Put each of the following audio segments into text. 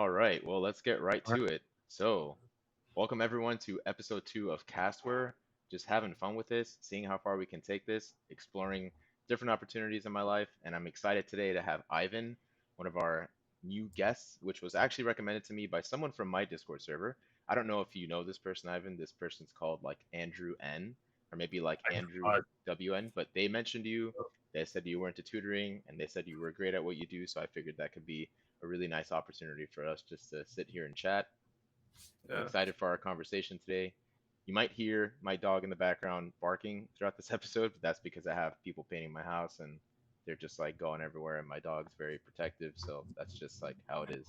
All right, well, let's get right All right. to it. So, welcome everyone to episode 2 of Castware. Just having fun with this, seeing how far we can take this, exploring different opportunities in my life. And I'm excited today to have Ivan, one of our new guests, which was actually recommended to me by someone from my Discord server. I don't know if you know this person, Ivan. This person's called like Andrew N, or maybe like Andrew Uh, WN, but they mentioned you. They said you were into tutoring and they said you were great at what you do. So I figured that could be a really nice opportunity for us just to sit here and chat. I'm yeah, excited for our conversation today. You might hear my dog in the background barking throughout this episode, but that's because I have people painting my house and they're just like going everywhere, and my dog's very protective, so that's just like how it is.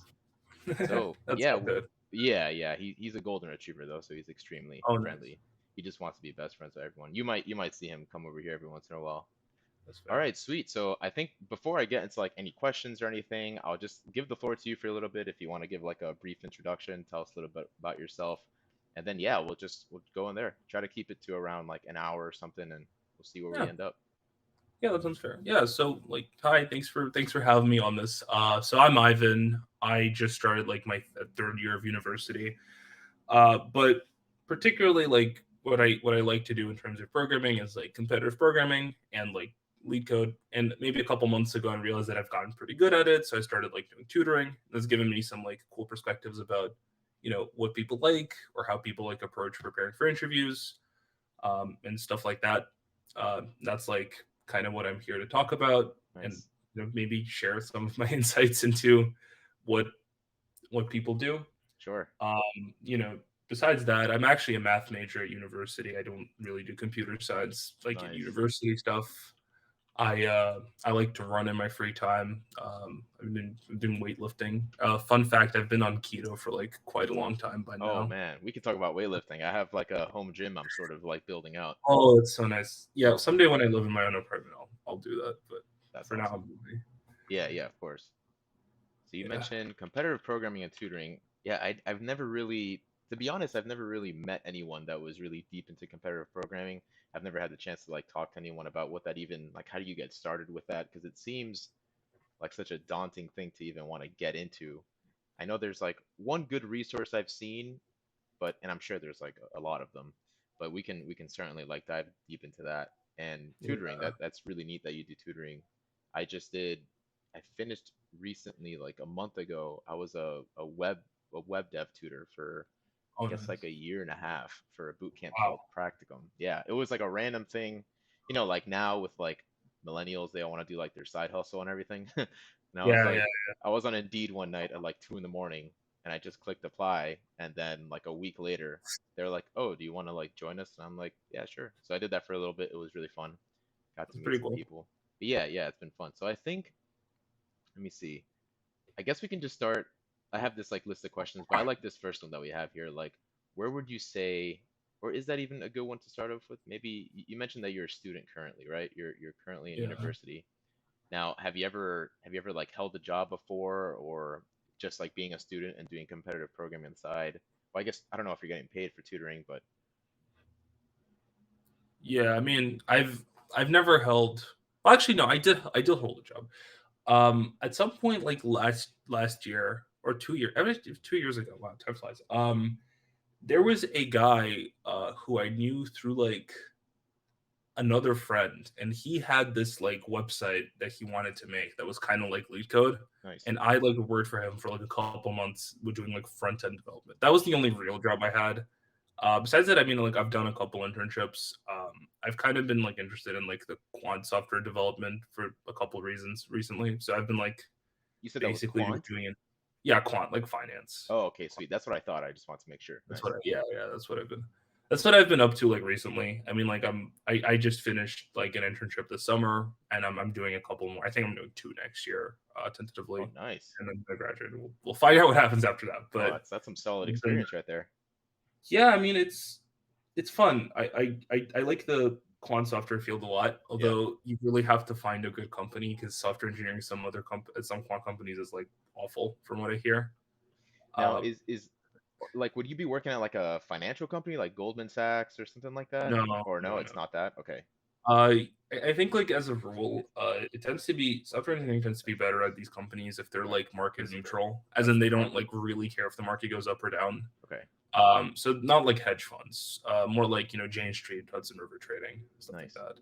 So that's yeah, all good. yeah. He's a golden retriever though, so he's extremely Oh, nice. friendly. He just wants to be best friends with everyone. You might see him come over here every once in a while. That's All fair. right, sweet. So I think before I get into like any questions or anything, I'll just give the floor to you for a little bit if you want to give like a brief introduction, tell us a little bit about yourself, and then yeah, we'll go in there. Try to keep it to around like an hour or something, and we'll see where we Yeah, end up. yeah, that sounds fair. Yeah, so like, hi, thanks for having me on this. So I'm Ivan. I just started like my third year of university. But particularly like what I like to do in terms of programming is like competitive programming and like LeetCode. And maybe a couple months ago, I realized that I've gotten pretty good at it, so I started like doing tutoring. That's given me some like cool perspectives about what people like or how people like approach preparing for interviews, and stuff like that. That's like kind of what I'm here to talk about, and Nice. maybe share some of my insights into what what people do. Sure. You know, besides that, I'm actually a math major at university. I don't really do computer science like in Nice. university stuff. I like to run in my free time. I've been doing weightlifting. Fun fact: I've been on keto for like quite a long time by Oh now. man, we can talk about weightlifting. I have like a home gym I'm sort of like building out. Oh, it's so nice. Yeah, So someday when I live in my own apartment, I'll do that. But that's for now, awesome. I'm moving. Yeah, of course. So you Yeah. mentioned competitive programming and tutoring. Yeah, I've never really, to be honest, I've never really met anyone that was really deep into competitive programming. I've never had the chance to like talk to anyone about what that even, like, how do you get started with that? Because it seems like such a daunting thing to even want to get into. I know there's like one good resource I've seen, but and I'm sure there's like a lot of them, but we can certainly like dive deep into that. And tutoring, Yeah. that's really neat that you do tutoring. I just did I finished recently, like a month ago. I was a web dev tutor for I Oh, guess like nice. a year and a half for a boot camp Wow. called Practicum. Yeah, it was like a random thing, like now with like millennials, they all want to do like their side hustle and everything. And Yeah. Yeah. I was on Indeed one night at like 2 in the morning, and I just clicked apply, and then like a week later, they're like, "Oh, do you want to like join us?" And I'm like, "Yeah, sure." So I did that for a little bit. It was really fun. Got to That's meet pretty some cool. people. But yeah, it's been fun. So I think, let me see. I guess we can just start. I have this like list of questions, but I like this first one that we have here. Like, where would you say, or is that even a good one to start off with? Maybe you mentioned that you're a student currently, right? You're currently in Yeah. university. Now, have you ever like held a job before, or just like being a student and doing competitive programming inside? Well, I guess I don't know if you're getting paid for tutoring, but Yeah. I mean, I've never held. Well, actually, no. I did hold a job. At some point, like last year or 2 years, I mean, 2 years ago. Wow, time flies. There was a guy who I knew through like another friend, and he had this like website that he wanted to make that was kind of like LeetCode. nice. And I like worked for him for like a couple months with doing like front end development. That was the only real job I had. Besides that, I mean, like I've done a couple internships. I've kind of been like interested in like the quant software development for a couple of reasons recently. So I've been like You said that was basically just quant? doing it. Yeah, quant like finance. Oh, okay, sweet. That's what I thought. I just want to make sure. That's what. Nice. Yeah. That's what I've been up to like recently. I mean, like I just finished like an internship this summer, and I'm doing a couple more. I think I'm doing two next year, Oh, tentatively, nice. and then I graduate. We'll find out what happens after that. Oh, But that's some solid I've been experience right there. yeah, I mean it's fun. I like the quant software field a lot, Yeah. although you really have to find a good company because software engineering some quant companies is like awful from what I hear. Now, Uh, is like, would you be working at like a financial company like Goldman Sachs or something like that? no, Or no, no, it's no. not that. Okay. I think like as a rule, it tends to be software engineering tends to be better at these companies if they're like market neutral, as in they don't like really care if the market goes up or down. Okay, So not like hedge funds, more like Jane Street, Hudson River Trading, stuff like nice. that.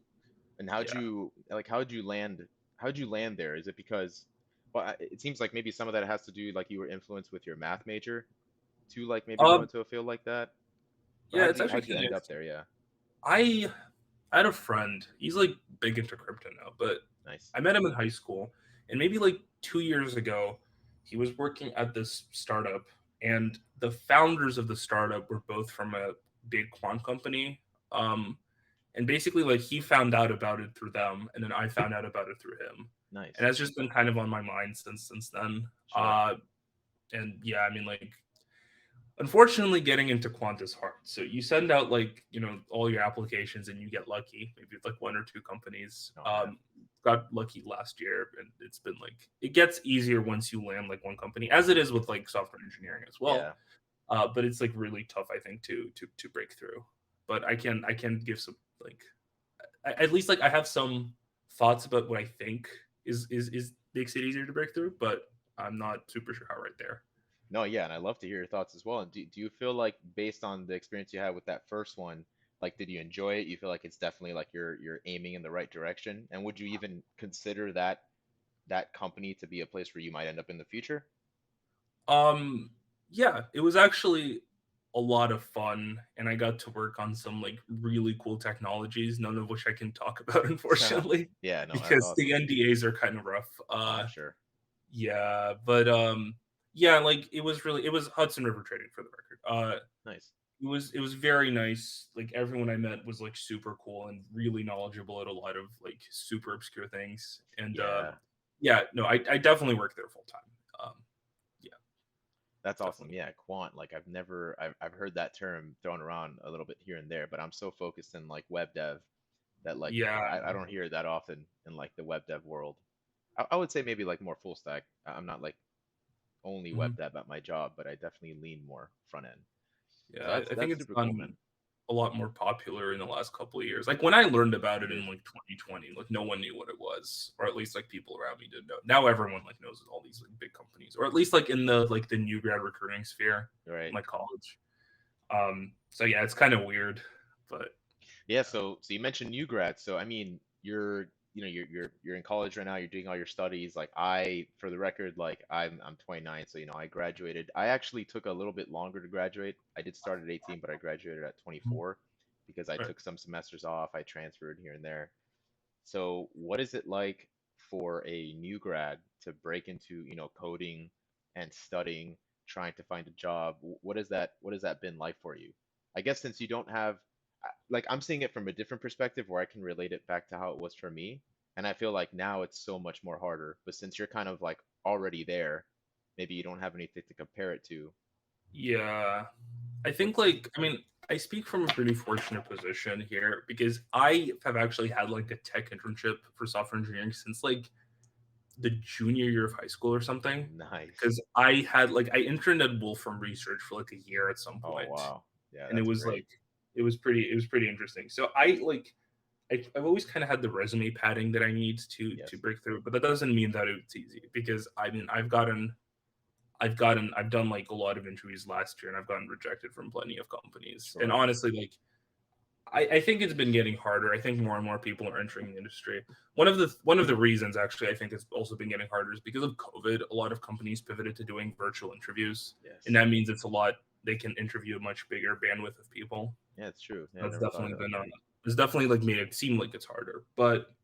And Yeah. how'd you land? How'd you land there? Is it because, well, it seems like maybe some of that has to do like you were influenced with your math major to like maybe go Um. into a field like that. But Yeah, it's actually how'd you kind of end up interesting. there? Yeah, I I had a friend. He's like big into crypto now, but nice, I met him in high school, and maybe like 2 years ago, he was working at this startup, and the founders of the startup were both from a big quant company. Um, and basically, like he found out about it through them, and then I found out about it through him, and nice, that's just been kind of on my mind since then. sure. And yeah, I mean, like unfortunately, getting into quant is hard. So you send out like all your applications and you get lucky. Maybe like one or two companies. Oh man, Got lucky last year, and it's been like it gets easier once you land like one company, as it is with like software engineering as well. yeah. But it's like really tough, I think, to break through. But I can give some like at least like I have some thoughts about what I think is makes it easier to break through, but I'm not super sure how right there. No, yeah, and I love to hear your thoughts as well. And do you feel like based on the experience you had with that first one, like did you enjoy it? You feel like it's definitely like you're aiming in the right direction? And would you even consider that company to be a place where you might end up in the future? Um, yeah, it was actually a lot of fun, and I got to work on some like really cool technologies, none of which I can talk about, unfortunately, Yeah, no, that's because the awesome. NDAs are kind of rough. Ah, sure. Yeah, but yeah, like it was Hudson River Trading for the record. Nice. It was very nice. Like everyone I met was like super cool and really knowledgeable at a lot of like super obscure things. And Yeah, yeah, no, I definitely work there full time. Yeah, that's awesome. definitely. Yeah, quant, like I've heard that term thrown around a little bit here and there, but I'm so focused in like web dev that like Yeah. I don't hear it that often in like the web dev world. I would say maybe like more full stack. I'm not like only web Mhm. dev at my job, but I definitely lean more front end. So Yeah, I think that's it's super cool, man. gotten a lot more popular in the last couple of years. Like when I learned about it in Agreed. like 2020, like no one knew what it was, or at least like people around me didn't know. Now everyone like knows all these like big companies, or at least like in the new grad recruiting sphere, Right. in like college. So yeah, it's kind of weird, but Yeah, yeah. so you mentioned new grad. So I mean, you're in college right now, you're doing all your studies. Like for the record, like I'm 29, so I graduated. I actually took a little bit longer to graduate. I did start at 18, but I graduated at Mhm. 24 because I Right. took some semesters off. I transferred here and there. So what is it like for a new grad to break into, coding and studying, trying to find a job? What has that been like for you? I guess since you don't have, like I'm seeing it from a different perspective where I can relate it back to how it was for me. And I feel like now it's so much more harder. But since you're kind of like already there, maybe you don't have anything to compare it to. Yeah, I think What's like I mean I speak from a pretty fortunate position here because I have actually had like a tech internship for software engineering since like the junior year of high school or something. nice? Because I had like I interned at Wolfram Research for like a year at some Oh, point, wow. Yeah, and it that's was great. like it was pretty interesting. So I've always kind of had the resume padding that I need to Yes, break through, but that doesn't mean that it's easy because I mean I've done like a lot of interviews last year and I've gotten rejected from plenty of companies. And sure. honestly, like I think it's been getting harder. I think more and more people are entering the industry. One of the reasons actually I think it's also been getting harder is because of COVID. A lot of companies pivoted to doing virtual interviews, and Yes. that means it's a lot. They can interview a much bigger bandwidth of people. Yeah, it's true. Yeah, I That's never thought of definitely it like been that. it's definitely like made it seem like it's harder. But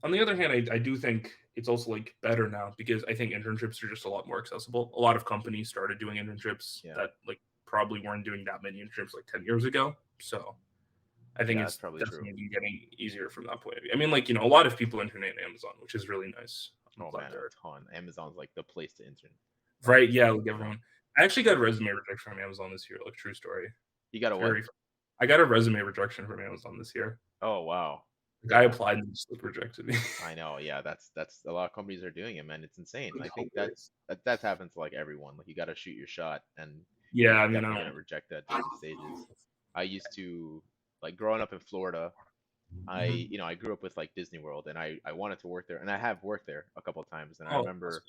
on the other hand, I do think it's also like better now because I think internships are just a lot more accessible. A lot of companies started doing internships Yeah. that like probably weren't doing that many internships like 10 years ago. So I think Yeah, that's it's probably true. definitely been getting easier from that point of view. I mean, like, a lot of people internet Amazon, which is really nice. I'm Oh glad man, a they're ton. Amazon's like the place to intern. right. Yeah, like You know, everyone. I actually got a resume rejection from Amazon this year. Like, true story. you got a It's what? very. I got a resume rejection from Amazon this year. Oh wow. Like, I Yeah, applied and just like rejected me. I know. Yeah, that's a lot of companies are doing it, man. It's insane. And I Like, think hilarious. that's happened to like everyone. Like you got to shoot your shot, and Yeah, I you're mean, I definitely gonna don't. reject at different stages. I used to like growing up in Florida. I, Mhm. you know, I grew up with like Disney World, and I wanted to work there, and I have worked there a couple of times. And I Oh, that's remember,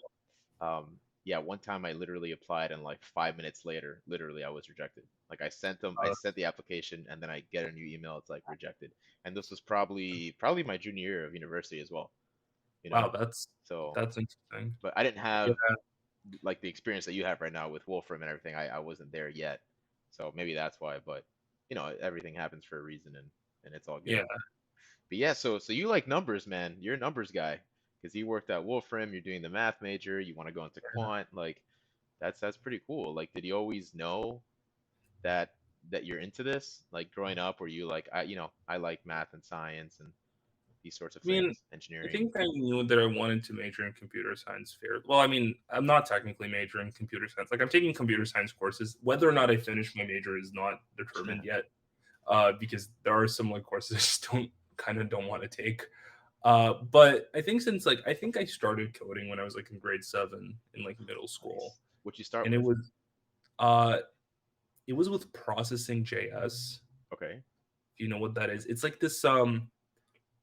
cool. yeah, one time I literally applied, and like 5 minutes later, literally I was rejected. Like I Uh, sent the application, and then I get a new email. It's like rejected, and this was probably my junior year of university as well. You wow, know, so that's interesting. but I didn't Yeah, have like the experience that you have right now with Wolfram and everything. I wasn't there yet, so maybe that's why. But you know, everything happens for a reason, and it's all yeah. good. But yeah, so you like numbers, man. You're a numbers guy because you worked at Wolfram. You're doing the math major. You want to go into quant. Like that's pretty cool. Like, did you always know that you're into this? Like growing up, were you like I like math and science and these sorts of I mean, things, I engineering. think I knew that I wanted to major in computer science fair. Well, I mean, I'm not technically majoring in computer science. Like, I'm taking computer science courses. Whether or not I finish my major is not determined yet, because there are some like courses I just don't want to take. But I think since like I think I started coding when I was like in grade 7 in like middle school, Nice. What you start and with? uh it was with processing JS. Okay. If you know what that is, it's like this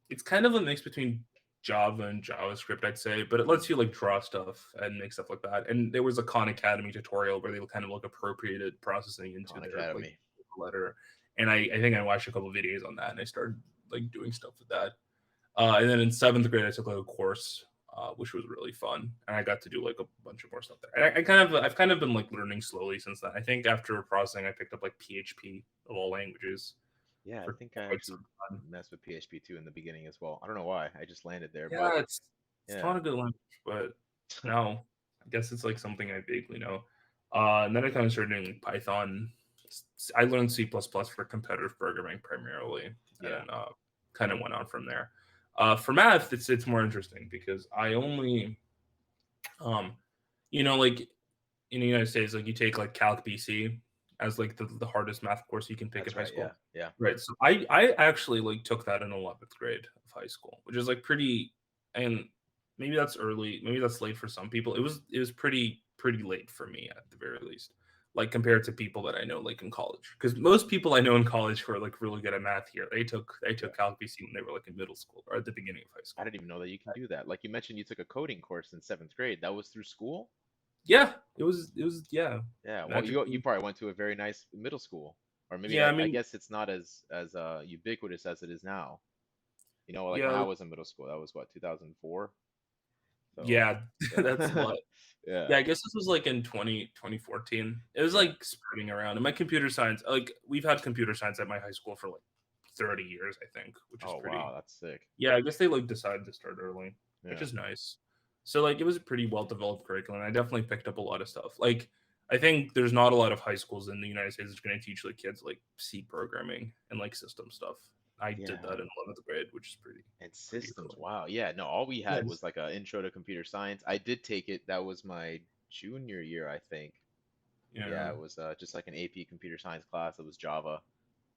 it's kind of a mix between Java and JavaScript, I'd say, but it lets Hmm. you like draw stuff and make stuff like that. And there was a Khan Academy tutorial where they kind of like appropriated processing into Khan their like Academy. letter. And I think I watched a couple videos on that and I started like doing stuff with that. And then in 7th grade, I took like a course, which was really fun, and I got to do like a bunch of more stuff there. And I've kind of been like learning slowly since then. I think after processing, I picked up like PHP of all languages Yeah, I for think I quite actually some time. messed with PHP 2 in the beginning as well. I don't know why. I just landed there, but Yeah, it's yeah. not a good language, but no, I guess it's like something I vaguely know. And then I kind of started doing like Python. I learned C++ for competitive programming primarily, and Yeah. then kind of went on from there. For math, it's more interesting because I only um, like in the United States, like you take like Calc BC as like the hardest math course you can pick in That's high right. Yeah. school. Yeah. Right. So I actually like took that in 11th grade of high school, which is like pretty, and maybe that's early, maybe that's late for some people. It was pretty late for me at the very least. Like compared to people that I know like in college. Because most people I know in college who are like really good at math here, they Yeah. took Calc BC when they were like in middle school or at the beginning of high I school. didn't even know that you can do that. Like you mentioned, you took a coding course in 7th grade. That was through school? Yeah, it was yeah. Yeah. Well, you Magically. probably went to a very nice middle school, or maybe Yeah, I that. I mean, guess it's not as ubiquitous as it is now. You know, like when yeah, I was in middle school, that was what 2004. So yeah, that's a yeah, lot. yeah, Yeah, I guess this was like in 2014. It was yeah. like spreading around. And my computer science, like we've had computer science at my high school for like 30 years, I think, which is Oh wow, pretty. that's sick. Yeah, I guess they like decided to start early, which Yeah, is nice. So like it was a pretty well developed curriculum. I definitely picked up a lot of stuff. Like I think there's not a lot of high schools in the United States that's going to teach like kids like C programming and like system stuff. I did that yeah. in 11th grade, which is And pretty systems. early. Wow. Yeah. No, all we had Yes. was like a intro to computer science. I did take it. That was my junior year, I think. Yeah, Yeah. it was just like an AP computer science class. It was Java.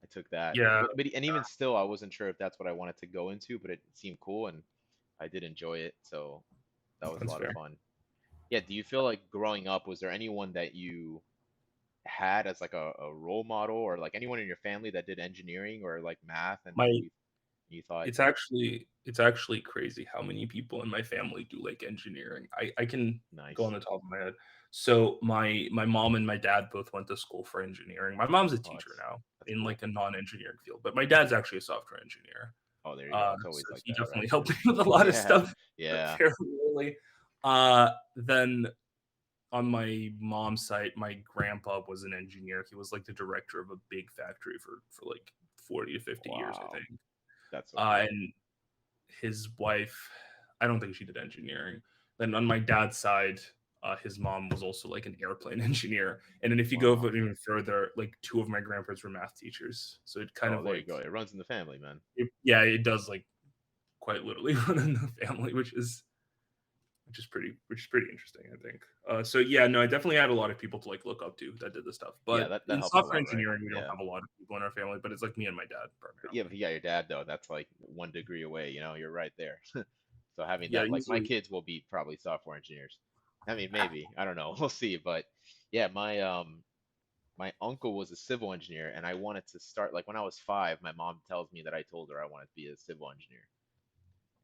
I took that. Yeah. But and even still, I wasn't sure if that's what I wanted to go into, but it seemed cool and I did enjoy it. So that was a That's lot of fair. fun. Yeah, do you feel like growing up, was there anyone that you had as like a role model or like anyone in your family that did engineering or like math and My you thought it's actually crazy how many people in my family do like engineering. I can go on nice. the top of my head. So my mom and my dad both went to school for engineering. My mom's a Oh, teacher now that's in cool. like a non-engineering field, but my dad's actually a software engineer. Oh, there you go. It's So always like he that, definitely right? helped me with a lot of Yeah. stuff Yeah. fairly early. Then on my mom's side, my grandpa was an engineer. He was like the director of a big factory for like 40 to 50 years, I Wow. think. That's so cool. And his wife, I don't think she did engineering. Then on my dad's side, his mom was also like an airplane engineer. And then if you go Wow. even further, like two of my grandparents were math teachers. So it kind Oh, of there you like, go. It runs in the family, man. yeah, it does like quite literally run in the family, which is pretty interesting, I think. So yeah, no, I definitely had a lot of people to like look up to that did this stuff. Yeah, But that in helps a software lot, right? engineering, we don't Yeah. have a lot of people in our family, but it's like me and my dad But yeah, if primarily. you got your dad though, that's like 1 degree away, you're right there. So having Yeah, that, like my usually. kids will be probably software engineers. I mean, maybe. I don't know. We'll see. But yeah, my uncle was a civil engineer, and I wanted to start like when I was 5. My mom tells me that I told her I wanted to be a civil engineer,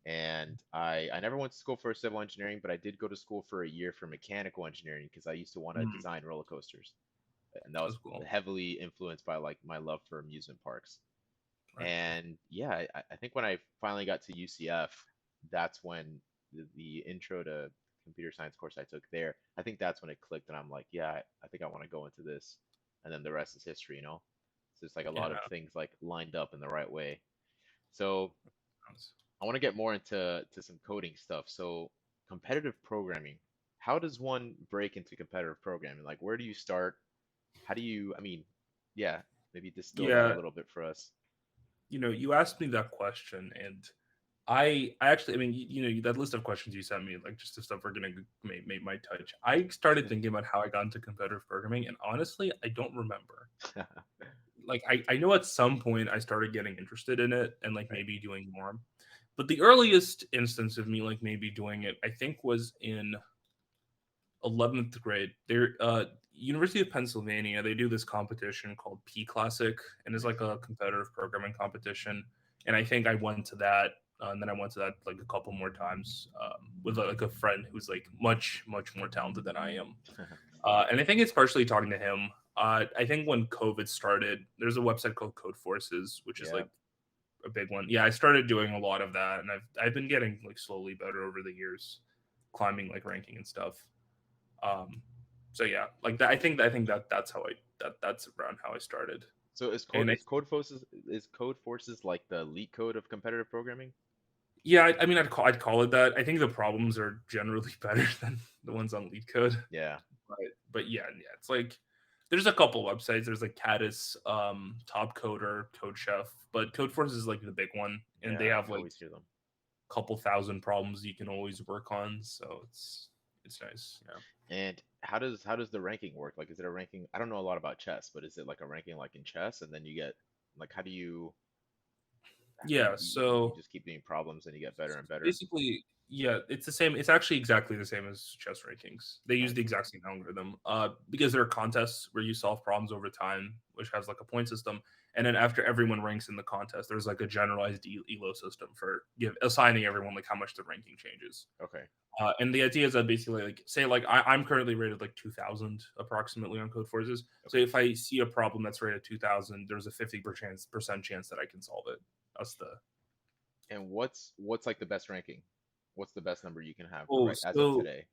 and I never went to school for civil engineering, but I did go to school for a year for mechanical engineering because I used to want to Mm, design roller coasters, and that was that's cool. heavily influenced by like my love for amusement parks. Right. And yeah, I think when I finally got to UCF, that's when the intro to computer science course I took there, I think that's when it clicked, and I'm like, yeah, I think I want to go into this, and then the rest is history, you know. So it's like a lot of Yeah. things like lined up in the right way. So Sounds- I want to get more into some coding stuff. So competitive programming, how does one break into competitive programming? Like, where do you start? How do you, I mean, yeah, maybe distill that a Yeah. little bit for us. You asked me that question, and I actually, I mean, that list of questions you sent me, like just the stuff we're gonna make my touch. I started thinking about how I got into competitive programming, and honestly, I don't remember. Like, I know at some point I started getting interested in it and like Right. maybe doing more, but the earliest instance of me like maybe doing it, I think, was in 11th grade. They're University of Pennsylvania. They do this competition called P Classic, and it's like Nice. a competitive programming competition. And I think I went to that, and then I went to that like a couple more times with like a friend who's like much more talented than I am. And I think it's partially talking to him. I think when COVID started, there's a website called Codeforces, which is Yeah. like a big one. Yeah, I started doing a lot of that, and I've been getting like slowly better over the years, climbing like ranking and stuff. Um, so yeah, like that. I think that's how that's around how I started. So And is Codeforces like the LeetCode of competitive programming? yeah, I mean, I'd call it that. I think the problems are generally better than the ones on LeetCode. Yeah. But yeah, it's like there's a couple websites. There's like Caddis, Top Coder, Code Chef, but Codeforce is like the big one, and they Yeah, have I like always hear them. a couple thousand problems you can always work on. So it's nice. Yeah. And how does the ranking work? Like, is it a ranking? I don't know a lot about chess, but is it like a ranking like in chess, and then you get like Yeah. you So just keep doing problems and you get better and better? basically, yeah, it's the same. It's actually exactly the same as chess rankings. They use the Nice. exact same algorithm. Because there are contests where you solve problems over time, which has like a point system, and then after everyone ranks in the contest, there's like a generalized elo system for assigning everyone like how much the ranking changes. Okay. And the idea is that basically, like, say, like I'm currently rated like 2,000 approximately on Code Forces. So Okay. if I see a problem that's rated 2,000, there's a 50% chance that I can solve it. That's the And what's like the best ranking? What's the best number you can have oh, right as of so today?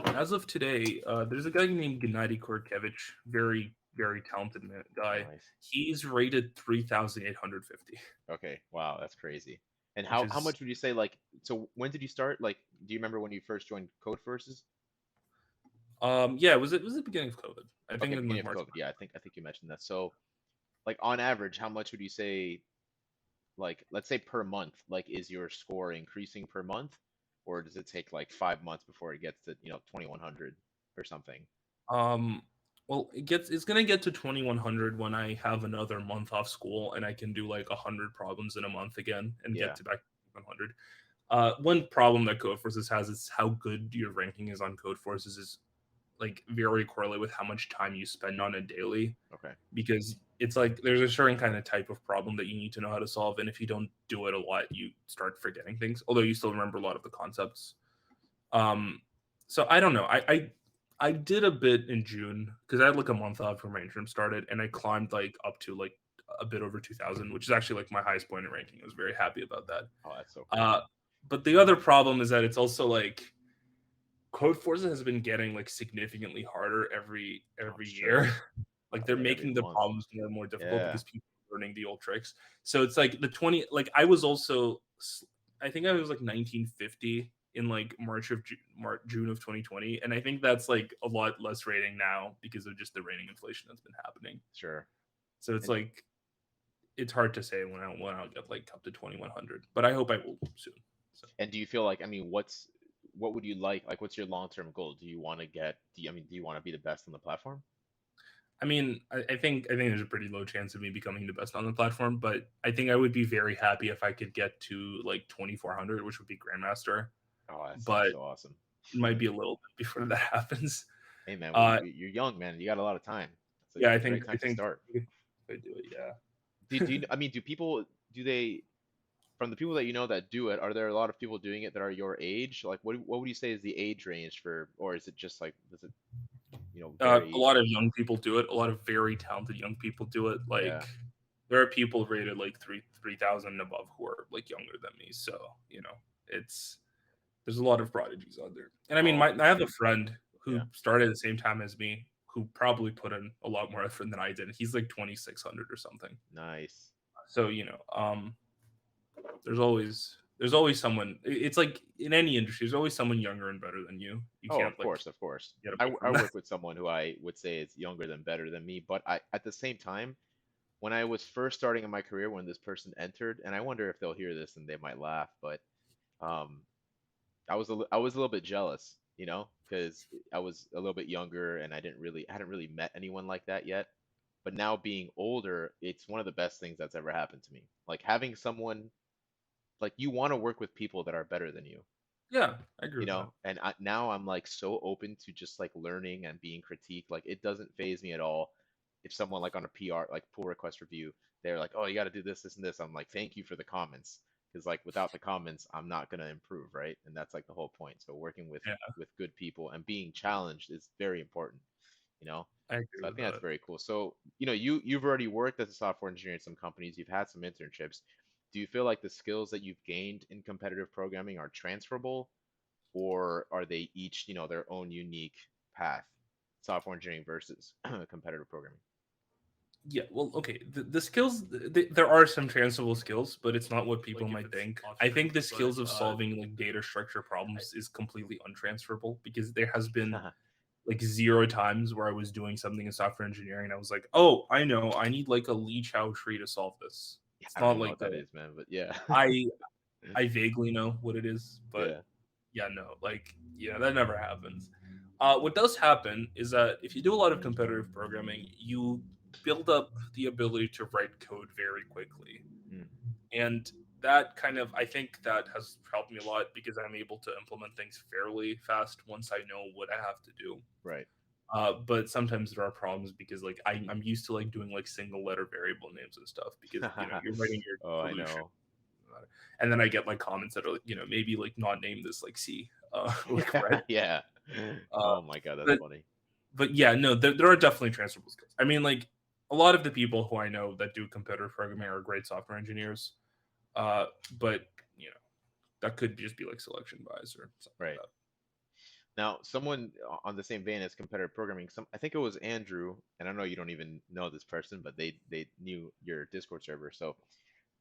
as of today, there's a guy named Gennady Korkevich, very talented guy. Nice. He's rated 3,850, Okay. Wow, that's crazy. And which how is much would you say like so when did you start? Like, do you remember when you first joined Codeforces? yeah, it was the beginning of COVID. I think Okay, in beginning like of March. COVID. Yeah, I think you mentioned that. So, like on average, how much would you say, like, let's say per month, like is your score increasing per month, or does it take like 5 months before it gets to, 2100 or something? Um, well, it's gonna get to 2,100 when I have another month off school and I can do like 100 problems in a month again and get Yeah. to back to 100. One problem that Codeforces has is how good your ranking is on Codeforces is like very correlated with how much time you spend on it daily, Okay. because it's like there's a certain kind of type of problem that you need to know how to solve, and if you don't do it a lot, you start forgetting things. Although you still remember a lot of the concepts. Um, so I don't know. I did a bit in June because I had like a month off from my internship started, and I Okay. climbed like up to like a bit over 2,000, which is actually like my highest point in ranking. I was very happy about that. Oh, that's so Uh, crazy. but the other problem is that it's also like Code Forza has been getting like significantly harder I'm every year. sure. Like they're Like every making the month. problems more and more difficult Yeah. because people are learning the old tricks. So it's like the 20, like I was also I think I was like 1950 in like June of 2020, and I think that's like a lot less rating now because of just the rating inflation that's been happening. Sure. So it's And like it's hard to say when I'll get like up to 2,100, but I hope I will soon. So and do you feel like, I mean, what would you like what's your long-term goal? Do you want to get do you, I mean, do you want to be the best on the platform? I mean, I think there's a pretty low chance of me becoming the best on the platform, but I think I would be very happy if I could get to like 2,400, which would be Grandmaster. Oh, that sounds But so awesome. it might be a little bit before that happens. Hey man, Uh, you're young, man. You got a lot of time. Yeah, it's a great I time to think start. I do it. Yeah. Do you, I mean, do people do they from the people that you know that do it, are there a lot of people doing it that are your age? Like, what would you say is the age range for, or is it just like, does it, A vary? lot of young people do it. A lot of very talented young people do it. Yeah. Like there are people rated like 3,000 and above who are like younger than me. So it's there's a lot of prodigies out there. And I mean, Oh, I have a friend who yeah. started at the same time as me, who probably put in a lot more effort than I did. He's like 2,600 or something. Nice. So there's always someone. It's like in any industry, there's always someone younger and better than you. You Oh, can't of like course, of course. get I, away I from that. work with someone who I would say is younger than better than me, but at the same time, when I was first starting in my career, when this person entered, and I wonder if they'll hear this and they might laugh, but um, I was a little bit jealous, because I was a little bit younger and I hadn't really met anyone like that yet. But now being older, it's one of the best things that's ever happened to me. Like having someone like you want to work with people that are better than you, Yeah, I agree with that. and now I'm like so open to just like learning and being critiqued. Like it doesn't phase me at all if someone like on a PR like pull request review, they're like, oh, you got to do this, this, and this. I'm like, thank you for the comments, because like without the comments, I'm not gonna improve, right? And that's like the whole point. So working Yeah, with good people and being challenged is very important, you know. I agree So I with think that's that. very cool. So, you've already worked as a software engineer in some companies, you've had some internships. Do you feel like the skills that you've gained in competitive programming are transferable, or are they each, their own unique path? Software engineering versus competitive programming. Yeah, well, okay. The skills, there are some transferable skills, but it's not what people might think. I think the skills of solving like data structure problems is completely untransferable because there has been like zero times where I was doing something in software engineering and I was like, oh, I know, I need like a Lee Chow tree to solve this. Yeah, It's I don't not even know like what that is, man, but yeah. I I vaguely know what it is, but Yeah. yeah, no, like that never happens. What does happen is that if you do a lot of competitive programming, you build up the ability to write code very quickly, Mm, and that kind of I think that has helped me a lot because I'm able to implement things fairly fast once I know what I have to do. right. But sometimes there are problems because like I'm used to like doing like single letter variable names and stuff because you're writing your Oh, I solution, know. and then I get like comments that are like, maybe like not name this like C, like red. Yeah. Uh, Oh my God, that's but funny. yeah, no, there are definitely transferable skills. I mean, like a lot of the people who I know that do competitive programming are great software engineers. Uh, but you know that could just be like selection bias or something like Right. that. Now, someone on the same vein as competitive programming, I think it was Andrew, and I know you don't even know this person, but they knew your Discord server. So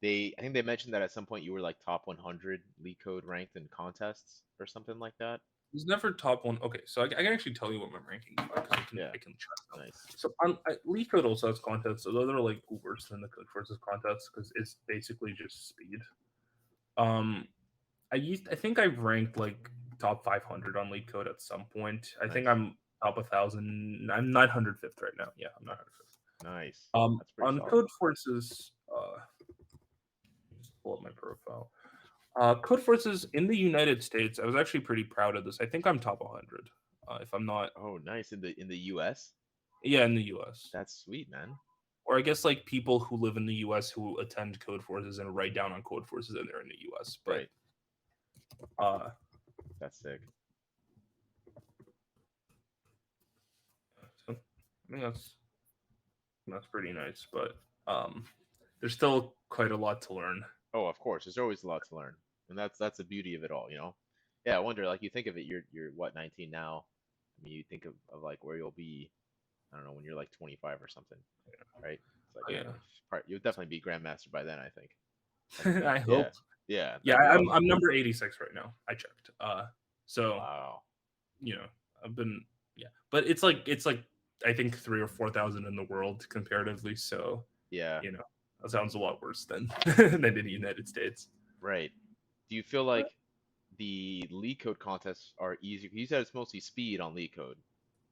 I think they mentioned that at some point you were like top 100 LeetCode ranked in contests or something like that. He's never top one. Okay, so I can actually tell you what my rankings are because Yeah, I can check them. nice. So on LeetCode also has contests, so those are like worse than the Codeforces contests because it's basically just speed. Um, I think I've ranked like top 500 on LeetCode at some point. I think Nice. I'm top 1,000. I'm 905th right now. Yeah, I'm 905th. Nice. That's pretty On solid. Codeforces, just pull up my profile. Codeforces in the United States, I was actually pretty proud of this. I think I'm top 100. If I'm not, Oh, nice. In the US? yeah, in the U.S. That's sweet, man. Or I guess like people who live in the U.S. who attend Codeforces and write down on Codeforces and they're in the U.S. But Right. uh, That's sick. so I think that's pretty nice. But there's still quite a lot to learn. Oh, of course. There's always a lot to learn. And that's the beauty of it all, you know? Yeah, I wonder, like you think of it, you're what, 19 now? I mean, you think of like where you'll be, I don't know, when you're like 25 or something, right? It's like, But man, yeah, you'll definitely be grandmaster by then, I think. That I yeah. hope. Yeah, Yeah, that'd be I'm awesome. number 86 right now. I checked. So Wow. you know, I've been yeah, but it's like I think 3 or 4,000 in the world comparatively. So Yeah, you know, that sounds a lot worse than than in the United States. right. Do you feel like the leak code contests are easy? You said it's mostly speed on leak code.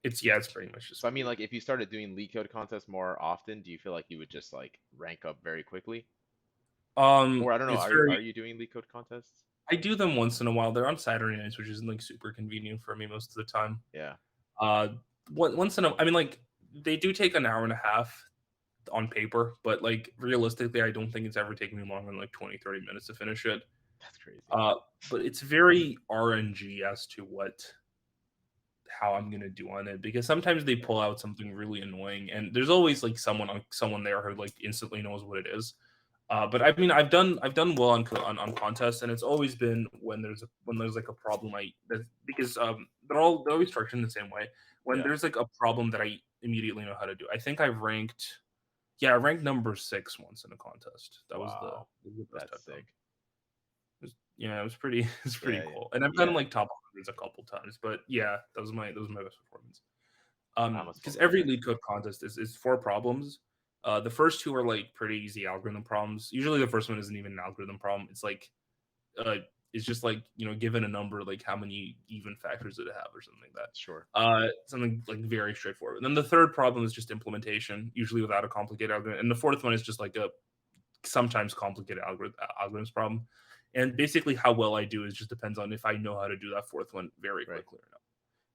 It's pretty much just So I mean, speed. like if you started doing leak code contests more often, do you feel like you would just like rank up very quickly? Or I don't know, It's are very. you doing leak code contests? I do them once in a while. They're on Saturday nights, which isn't like super convenient for me most of the time. Yeah. Uh, once in a, I mean, like they do take an hour and a half on paper, but like realistically, I don't think it's ever taken me longer than like 20-30 minutes to finish it. That's crazy. Uh, but it's very RNG as to what how I'm gonna do on it because sometimes they Sure. pull out something really annoying, and there's always like someone there who like instantly knows what it is. But I mean, I've done well on contests, and it's always been when there's like a problem because they're always structured in the same way. When Yeah. there's like a problem that I immediately know how to do. I think I've ranked I ranked number 6 once in a contest. Wow. that was the best That's I've done. sick. Yeah, it was pretty it's pretty Yeah, yeah. cool. And I've done Yeah. like top hundreds a couple times, but yeah, that was my best performance. That must feel Because very every good. lead code contest is 4 problems. The first 2 are like pretty easy algorithm problems. Usually the first one isn't even an algorithm problem. Uh it's just like, given a number, like how many even factors did it have or something like that. Sure. Something like very straightforward. And then the third problem is just implementation, usually without a complicated algorithm. And the fourth one is just like a sometimes complicated algorithms problem. And basically, how well I do is just depends on if I know how to do that fourth one very Right. quickly or not.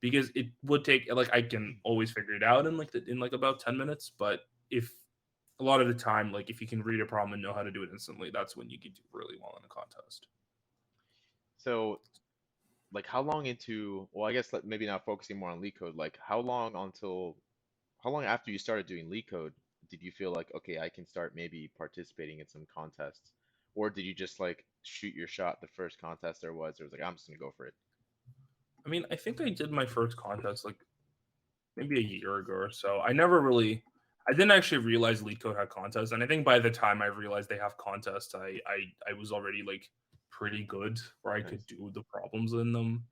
Because it would take like I can always figure it out in like about 10 minutes. But if a lot of the time, like if you can read a problem and know how to do it instantly, that's when you can do really well in a contest. So, like, how long into, well, I guess like, maybe not focusing more on LeetCode, like, how long after you started doing LeetCode did you feel like, okay, I can start maybe participating in some contests? Or did you just like shoot your shot the first contest there was? Or was like, I'm just gonna go for it. I mean, I think I did my first contest like maybe a year ago or so. I didn't actually realize LeetCode had contests, and I think by the time I realized they have contests, I was already like pretty good where I could Nice. do the problems in them.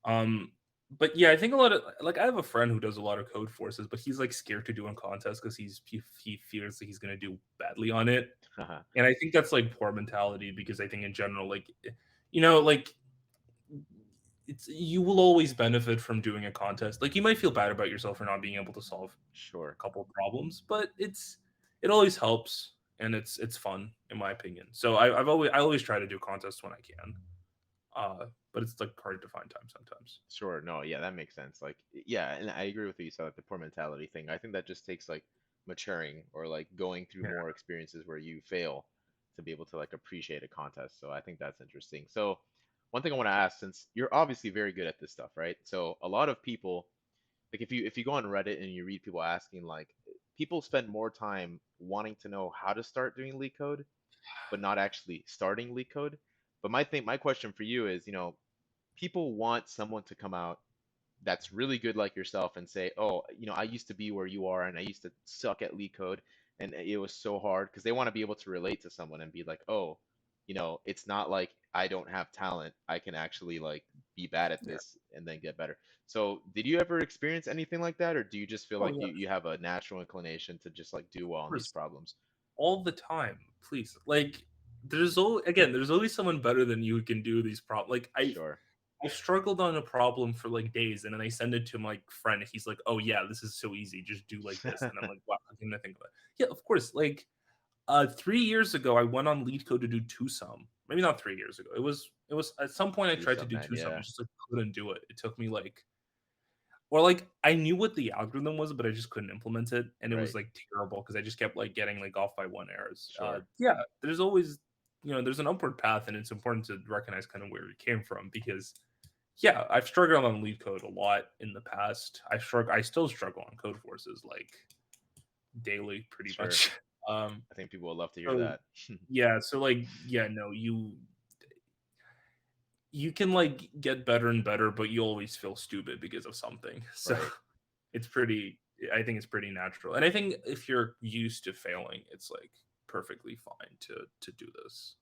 Um, but yeah, I think a lot of like I have a friend who does a lot of code forces, but he's like scared to do in contests because he fears that he's gonna do badly on it, and I think that's like poor mentality because I think in general, like like it's you will always benefit from doing a contest. Like you might feel bad about yourself for not being able to solve Sure. a couple of problems, but it always helps and it's fun in my opinion. So I always try to do contests when I can. But it's like hard to find time sometimes. Sure. No, yeah, that makes sense. Like, yeah, and I agree with you. So, like, the poor mentality thing, I think that just takes like maturing or like going through Yeah. more experiences where you fail to be able to like appreciate a contest. So, I think that's interesting. So, one thing I want to ask, since you're obviously very good at this stuff, right? So, a lot of people, like, if you go on Reddit and you read people asking, like, people spend more time wanting to know how to start doing leak code, but not actually starting leak code. But my question for you is, people want someone to come out that's really good like yourself and say, oh, I used to be where you are and I used to suck at leak code and it was so hard because they want to be able to relate to someone and be like, oh, it's not like I don't have talent. I can actually like be bad at Yeah. this and then get better. So, did you ever experience anything like that, or do you just feel Oh like yeah, you have a natural inclination to just like do well of on these course. problems? All the time, please. Like there's always someone better than you who can do these problems. Like Sure. I struggled on a problem for like days, and then I send it to my friend. He's like, "Oh yeah, this is so easy. Just do like this." And I'm like, "Wow, I didn't think of it." Yeah, of course. Like 3 years ago, I went on LeetCode to do twosome. Maybe not 3 years ago. It was at some point I Do tried to some, do man. twosome. I Yeah. just like couldn't do it. It took me like or like I knew what the algorithm was, but I just couldn't implement it, and it was Right. like terrible because I just kept like getting like off by one errors. Sure. Yeah, there's always there's an upward path, and it's important to recognize kind of where it came from because yeah, I've struggled on LeetCode a lot in the past. I still struggle on Codeforces like daily, pretty Sure. much. Um, I think people would love to hear so that. yeah, so like yeah, no, you can like get better and better, but you always feel stupid because of something. So Right. it's pretty. I think it's pretty natural, and I think if you're used to failing, it's like perfectly fine to do this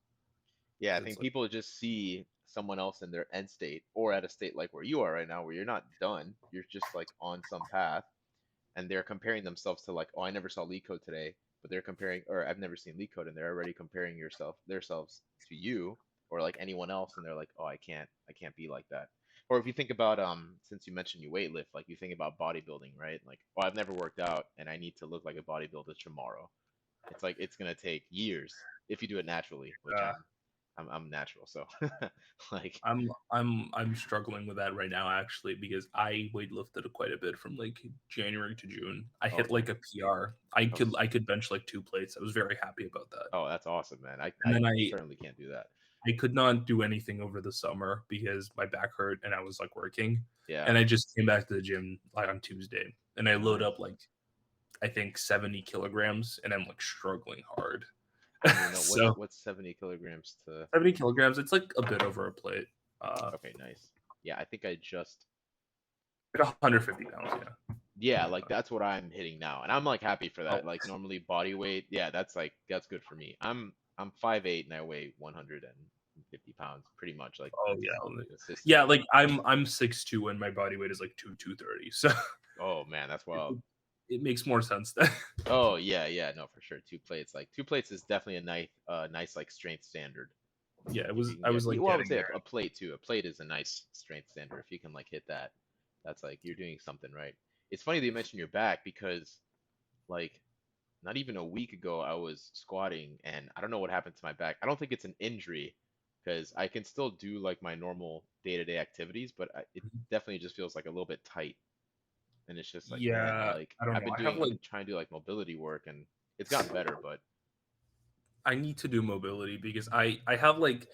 Yeah, I because it's think like people just see someone else in their end state or at a state like where you are right now, where you're not done, you're just like on some path, and they're comparing themselves to like, oh, I never saw LeetCode today, but they're comparing, or I've never seen LeetCode, and they're already comparing themselves to you or like anyone else, and they're like, oh, I can't be like that. Or if you think about since you mentioned you weightlift, like you think about bodybuilding, right? Like, oh, I've never worked out, and I need to look like a bodybuilder tomorrow. It's like it's gonna take years if you do it naturally, which uh, I'm I'm natural, so like, I'm struggling with that right now actually because I weightlifted quite a bit from like January to June. I hit okay. like a PR. I Oh, could I could bench like 2 plates. I was very happy about that. oh, that's awesome, man. And I then certainly can't do that. I could not do anything over the summer because my back hurt and I was like working. Yeah. And I just came back to the gym like on Tuesday and I load Nice. up like I think 70 kilograms and I'm like struggling hard. I don't even know So what's 70 kilograms to. 70 kilograms, it's like a bit over a plate. Okay, nice. Yeah, I think I just. Like 150 pounds, yeah. Yeah, like that's what I'm hitting now, and I'm like happy for Oh, that. Like normally body weight, yeah, that's like that's good for me. I'm 5'8" and I weigh 150 pounds, pretty much. Like oh that's yeah. Yeah, consistently. like I'm 6'2" and my body weight is like 230. So Oh man, that's it, wild. it makes more sense then. Oh yeah, yeah, no, for sure. Two plates, like two plates is definitely a nice like strength standard. Yeah, it Like if you was can I get, was like well, I would getting say there. a plate too. A plate is a nice strength standard. If you can like hit that, that's like you're doing something right. It's funny that you mentioned your back because like not even a week ago I was squatting and I don't know what happened to my back. I don't think it's an injury because I can still do like my normal day-to-day activities, but it definitely just feels like a little bit tight. And it's just like, man, Yeah, like I don't know. I've been trying to do like mobility work and it's gotten better, but I need to do mobility because I have like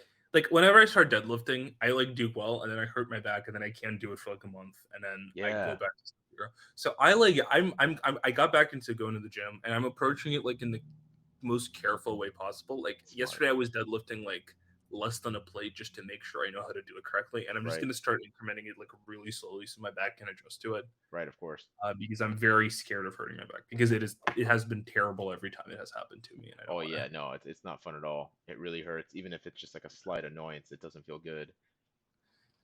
whenever I start deadlifting, I like do well and then I hurt my back and then I can't do it for like a month and then I go yeah, back to zero. So I got back into going to the gym and I'm approaching it like in the most careful way possible. Like smart, yesterday, I was deadlifting like less than a plate just to make sure I know how to do it correctly, and I'm just right? gonna start incrementing it like really slowly so my back can adjust to it. Right, of course. Because I'm very scared of hurting my back because it has been terrible every time it has happened to me, and I don't Oh want yeah, to. no, it's not fun at all. It really hurts, even if it's just like a slight annoyance. It doesn't feel good.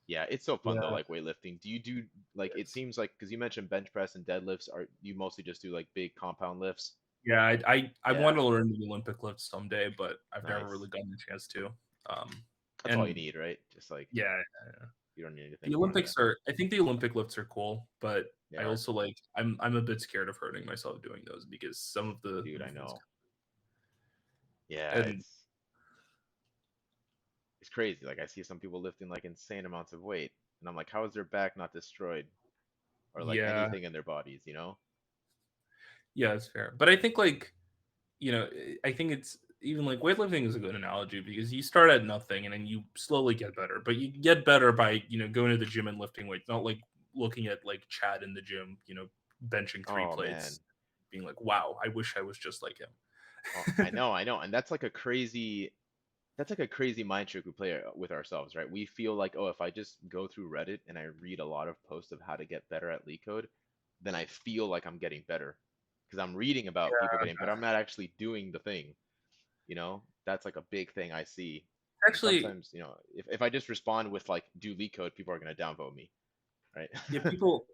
Yeah, it's so fun though, Yeah. like weightlifting. Do you do like it Yes. seems like because you mentioned bench press and deadlifts, are you mostly just do like big compound lifts? Yeah, I want Yeah, to learn the Olympic lift someday, but I've never really nice. gotten the chance to. Um, That's all you and need, right? Just like yeah, you don't need the anything more than Olympics that. are. I think the Olympic lifts are cool, but They I are. also like. I'm a bit scared of hurting myself doing those because some of the Dude, I movements. know. Yeah, And it's crazy. Like I see some people lifting like insane amounts of weight, and I'm like, how is their back not destroyed or like yeah, anything in their bodies, you know? yeah, it's fair. But I think like I think it's even like weightlifting is a good analogy because you start at nothing and then you slowly get better. But you get better by going to the gym and lifting weights, not like looking at like Chad in the gym, benching three Oh plates, man. being like, wow, I wish I was just like him. Oh, I know, and that's like a crazy mind trick we play with ourselves, right? We feel like, oh, if I just go through Reddit and I read a lot of posts of how to get better at LeetCode, then I feel like I'm getting better because I'm reading about people getting better. I'm not actually doing the thing, you know? That's like a big thing I see. And Actually, sometimes, if I just respond with like do LeetCode, people are gonna downvote me, right? yeah, people.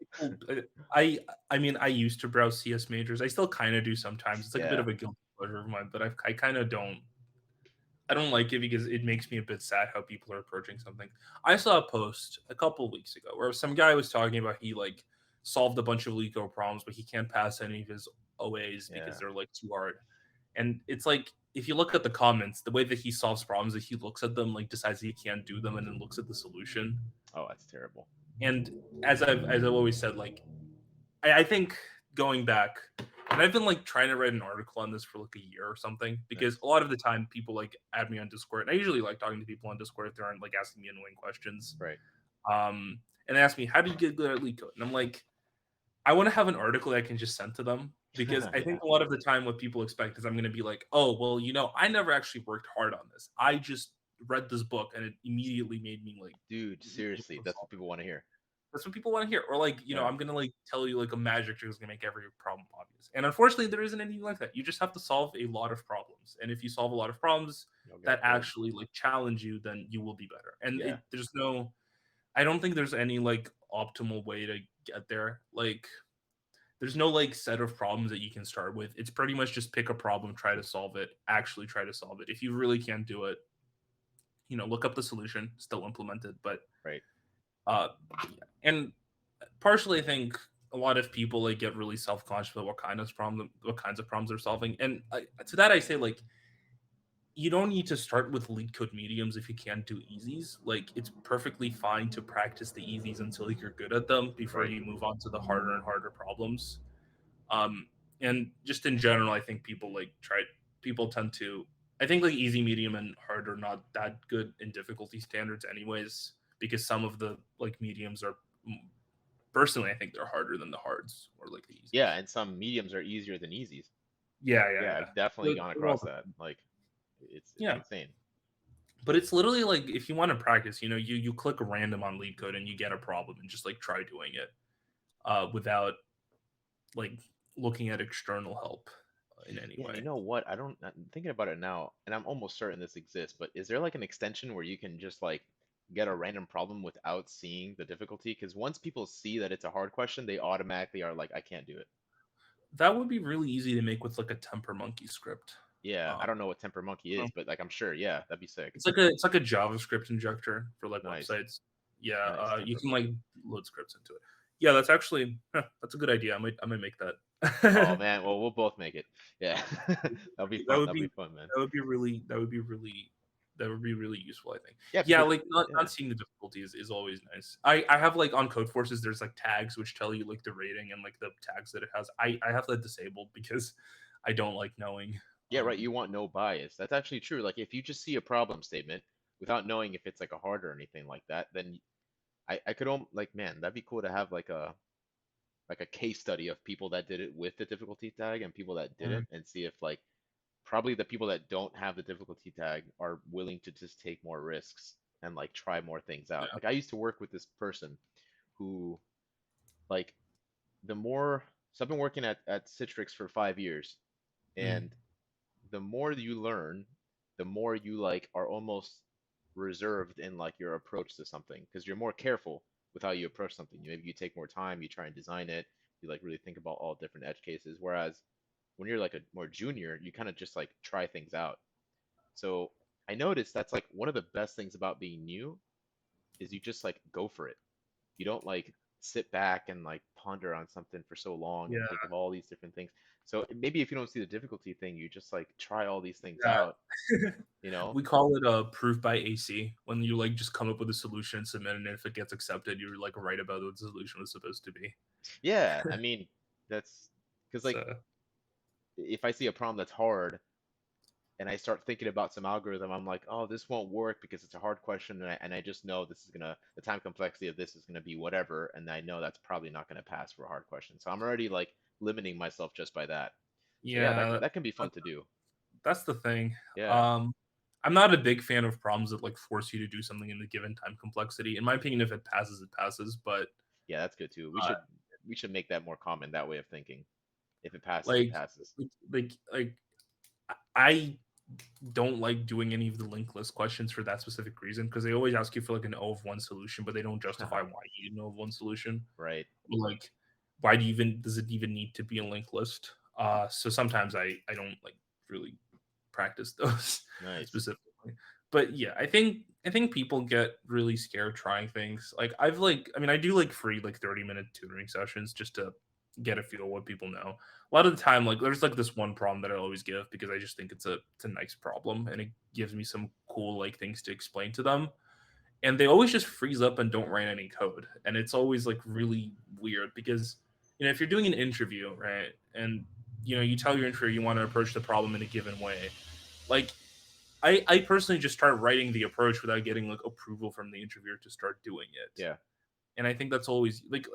I mean, I used to browse CS majors. I still kind of do sometimes. It's like a bit Yeah, of a guilty pleasure of mine, but I kind of don't. I don't like it because it makes me a bit sad how people are approaching something. I saw a post a couple weeks ago where some guy was talking about he like solved a bunch of LeetCode problems, but he can't pass any of his OAs because yeah. they're like too hard. And it's like if you look at the comments, the way that he solves problems is he looks at them, like decides he can't do them, and then looks at the solution. Oh, that's terrible. And as I've always said, like I think going back, and I've been like trying to write an article on this for like a year or something because Nice. a lot of the time people like add me on Discord, and I usually like talking to people on Discord if they aren't like asking me annoying questions. Right. And they ask me, "How do you get good at LeetCode?" And I'm like, I want to have an article that I can just send to them because I Yeah. think a lot of the time what people expect is I'm going to be like, "Oh, well, I never actually worked hard on this. I just read this book and it immediately made me like." Dude, seriously, that's what people want to hear. That's what people want to hear. Or like, Yeah. I'm gonna like tell you like a magic trick is gonna make every problem obvious. And unfortunately, there isn't anything like that. You just have to solve a lot of problems. And if you solve a lot of problems You'll that get good. actually like challenge you, then you will be better. And Yeah. there's no I don't think there's any like optimal way to get there. Like there's no like set of problems that you can start with. It's pretty much just pick a problem, try to solve it, actually try to solve it. If you really can't do it, look up the solution, still implement it. But Right. uh and partially I think a lot of people like get really self-conscious about what kinds of problems they're solving. And to that I say like you don't need to start with LeetCode mediums if you can't do easies. Like it's perfectly fine to practice the easies until you're good at them before Right. you move on to the harder and harder problems. Um, and just in general, I think people tend to I think like easy, medium, and hard are not that good in difficulty standards, anyways, because some of the like mediums are personally I think they're harder than the hards or like the Yeah, easies. and some mediums are easier than easies. Yeah, yeah, Yeah, yeah. I've definitely But gone they're all across that. different. Like, it's Yeah, insane. but it's literally like if you want to practice, you click random on LeetCode and you get a problem and just like try doing it without like looking at external help in any Yeah, and you way. know what? I'm thinking about it now, and I'm almost certain this exists, but is there like an extension where you can just like get a random problem without seeing the difficulty? Because once people see that it's a hard question, they automatically are like, I can't do it. That would be really easy to make with like a temper monkey script. Yeah, I Um, don't know what Temper Monkey is, but like I'm sure, yeah, that'd be sick. it's like a JavaScript injector for like Nice, websites. Yeah, nice, you Temper can like Monkey. load scripts into it. Yeah, that's actually that's a good idea. I might make Oh that. man, well we'll both make it. Yeah, that'll be That fun. would That'll be be fun, man. that would be really useful, I think. Yeah, Yeah, because like yeah, not seeing the difficulty is always nice. I have like on Codeforces there's like tags which tell you like the rating and like the tags that it has. I have that disabled because I don't like knowing. yeah, right. You want no bias. That's actually true. Like if you just see a problem statement without knowing if it's like a hard or anything like that, then I could like man, that'd be cool to have like a case study of people that did it with the difficulty tag and people that Mm, didn't, and see if like probably the people that don't have the difficulty tag are willing to just take more risks and like try more things out. yeah. Like I used to work with this person who like the more so I've been working at Citrix for 5 years, Mm, and the more you learn, the more you like are almost reserved in like your approach to something because you're more careful with how you approach something. Maybe you take more time, you try and design it, you like really think about all different edge cases. Whereas when you're like a more junior, you kind of just like try things out. So I noticed that's like one of the best things about being new is you just like go for it. You don't like sit back and like ponder on something for so long and yeah. think of all these different things. So maybe if you don't see the difficulty thing, you just like try all these things Yeah. out, you know? We call it a proof by AC when you like just come up with a solution and submit it, and if it gets accepted, you're like right about what the solution was supposed to be. Yeah, I mean, that's because like So if I see a problem that's hard and I start thinking about some algorithm, I'm like, oh, this won't work because it's a hard question, and I just know this is gonna the time complexity of this is gonna be whatever, and I know that's probably not gonna pass for a hard question. So I'm already like limiting myself just by that. So yeah, yeah, that can be fun that- to do. that's the thing. Yeah, Um, I'm not a big fan of problems that like force you to do something in the given time complexity. In my opinion, if it passes, it passes. But yeah, that's good too. uh, We should make that more common, that way of thinking. If it passes, it like passes. like I don't like doing any of the linked list questions for that specific reason because they always ask you for like an O of one solution, but they don't justify why you need an O of one solution. Right. Like, why do you even does it even need to be a linked list? So sometimes I don't like really practice those Nice. specifically. But yeah, I think people get really scared trying things. Like I mean I do like free like 30-minute tutoring sessions just to get a feel what people know. A lot of the time like there's like this one problem that I always give because I just think it's a nice problem and it gives me some cool like things to explain to them. And they always just freeze up and don't write any code. And it's always like really weird because if you're doing an interview, right? And you tell your interviewer you want to approach the problem in a given way. Like I personally just start writing the approach without getting like approval from the interviewer to start doing it. Yeah. And I think that's always like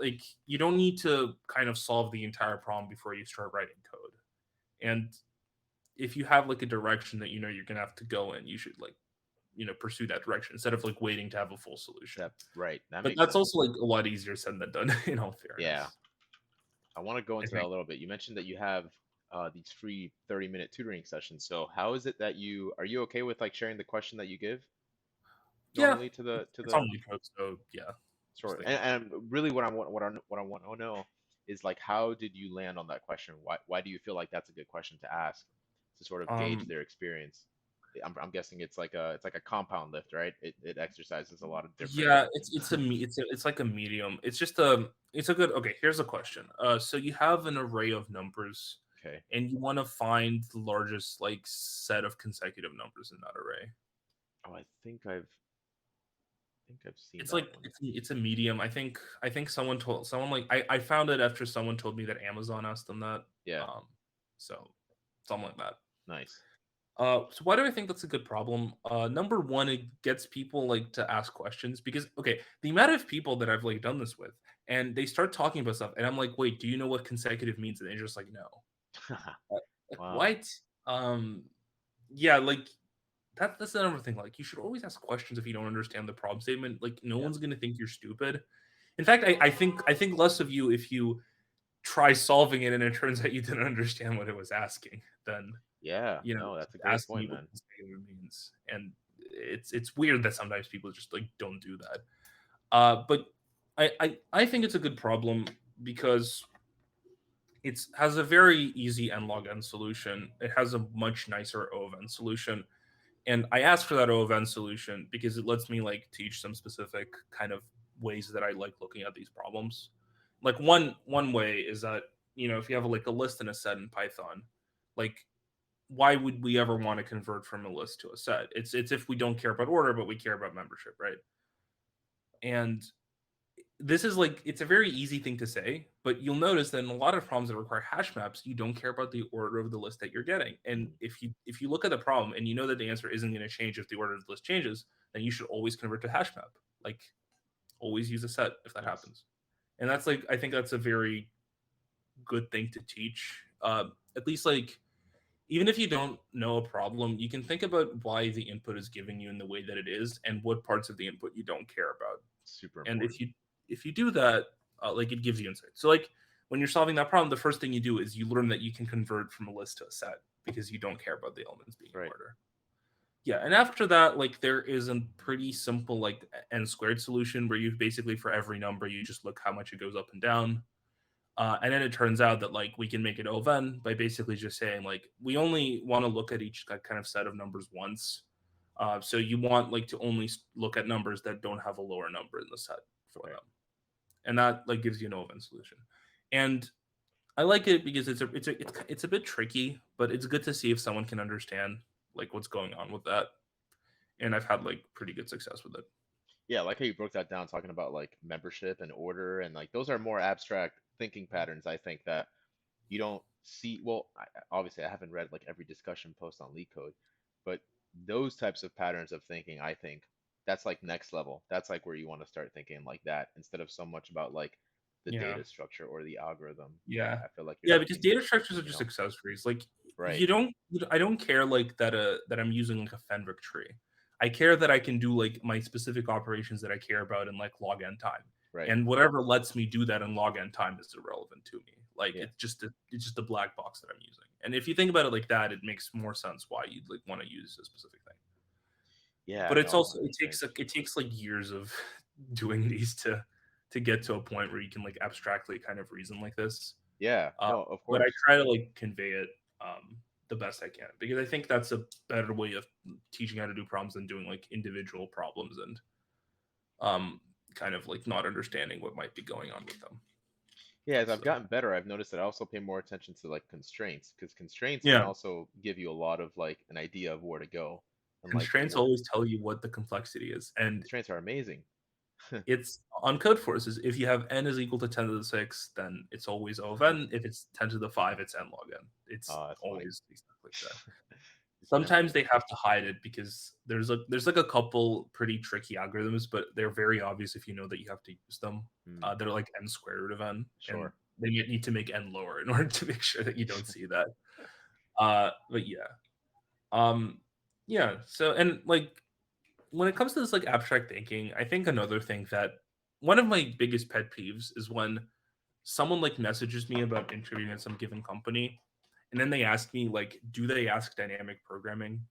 you don't need to kind of solve the entire problem before you start writing code. And if you have like a direction that you're gonna have to go in, you should like pursue that direction instead of like waiting to have a full solution. That right. That But makes that's sense. also like a lot easier said than done in all Yeah. fairness. I want to go I into that think. a little bit. You mentioned that you have these free 30-minute tutoring sessions. So how is it that you are you okay with like sharing the question that you give Yeah, normally to it's the on LeetCode, so yeah, just sort? like And really what I want to know is like how did you land on that question? Why do you feel like that's a good question to ask to sort of gauge um their experience? I'm guessing it's like a compound lift, right? It exercises a lot of different. yeah, it's like a medium. It's just a good okay, here's a question. So you have an array of numbers Okay. and you want to find the largest like set of consecutive numbers in that array. Oh, think I've seen It's that like one. it's a medium. I think someone like I found it after someone told me that Amazon asked them that. Yeah. Um, so something like that. Nice. So why do I think that's a good problem? Number one, it gets people like to ask questions because okay, the amount of people that I've like done this with, and they start talking about stuff, and I'm like, wait, do you know what consecutive means? And they're just like, no. Like Wow. what? Um, yeah, like that's another thing. Like you should always ask questions if you don't understand the problem statement. Like no Yep. one's gonna think you're stupid. In fact, I think less of you if you try solving it and it turns out you didn't understand what it was asking than Yeah. No, just that's a great asking point, you what man. consecutive means. And it's weird that sometimes people just like don't do that. But I think it's a good problem because it has a very easy n log n solution. It has a much nicer O of n solution. And I asked for that O of n solution because it lets me like teach some specific kind of ways that I like looking at these problems. Like one way is that if you have like a list and a set in Python, like why would we ever want to convert from a list to a set? It's if we don't care about order, but we care about membership, right? And this is like it's a very easy thing to say, but you'll notice that in a lot of problems that require hash maps, you don't care about the order of the list that you're getting. And Mm, if you look at the problem and you know that the answer isn't going to change if the order of the list changes, then you should always convert to hash map. Like always use a set if that nice. happens. And that's like I think that's a very good thing to teach. At least like even if you don't know a problem, you can think about why the input is giving you in the way that it is and what parts of the input you don't care about. Super And important. if you do that, like it gives you insight. So like when you're solving that problem, the first thing you do is you learn that you can convert from a list to a set because you don't care about the elements being in Right. order. Yeah, and after that, like there is a pretty simple like n squared solution where you basically for every number you just look how much it goes up and down. And then it turns out that like we can make it O of n by basically just saying like we only want to look at each kind of set of numbers once. So you want like to only look at numbers that don't have a lower number in the set for Okay. them, and that like gives you an O of n solution. And I like it because it's a bit tricky, but it's good to see if someone can understand like what's going on with that. And I've had like pretty good success with it. Yeah, like how you broke that down, talking about like membership and order, and like those are more abstract thinking patterns, I think, that you don't see. Well, obviously, I haven't read like every discussion post on LeetCode, but those types of patterns of thinking, I think that's like next level. That's like where you want to start thinking like that instead of so much about like the Yeah. data structure or the algorithm. Yeah. I feel like you're Yeah, because thinking, data structures are you just know, accessories. Like right, you don't I don't care like that I'm using like a Fenwick tree. I care that I can do like my specific operations that I care about in like log n time. right, And whatever lets me do that in log n time is irrelevant to me. Like yeah, it's just a black box that I'm using. And if you think about it like that, it makes more sense why you'd like want to use a specific thing. yeah, But it's no, also 100%. it takes like years of doing these to get to a point where you can like abstractly kind of reason like this. Yeah, Uh, no, of but I course. try to like convey it the best I can because I think that's a better way of teaching how to do problems than doing like individual problems and um, kind of like not understanding what might be going on with them. Yeah, as I've So gotten better, I've noticed that I also pay more attention to like constraints because constraints can yeah, also give you a lot of like an idea of where to go and like constraints what always tell you what the complexity is, and constraints are amazing. it's on Codeforces. If you have n is equal to 10 to the 6, then it's always O of n. If it's 10 to the 5, it's n log n. It's Oh, that's funny. always exactly like that. It's Sometimes memorable. they have to hide it because there's like a couple pretty tricky algorithms, but they're very obvious if you know that you have to use them. Hmm, They're like n square root of n, and sure. they need to make n lower in order to make sure that you don't see that. But um, yeah. So and like when it comes to this like abstract thinking, I think another thing that one of my biggest pet peeves is when someone like messages me about interviewing at some given company, and then they ask me like, do they ask dynamic programming?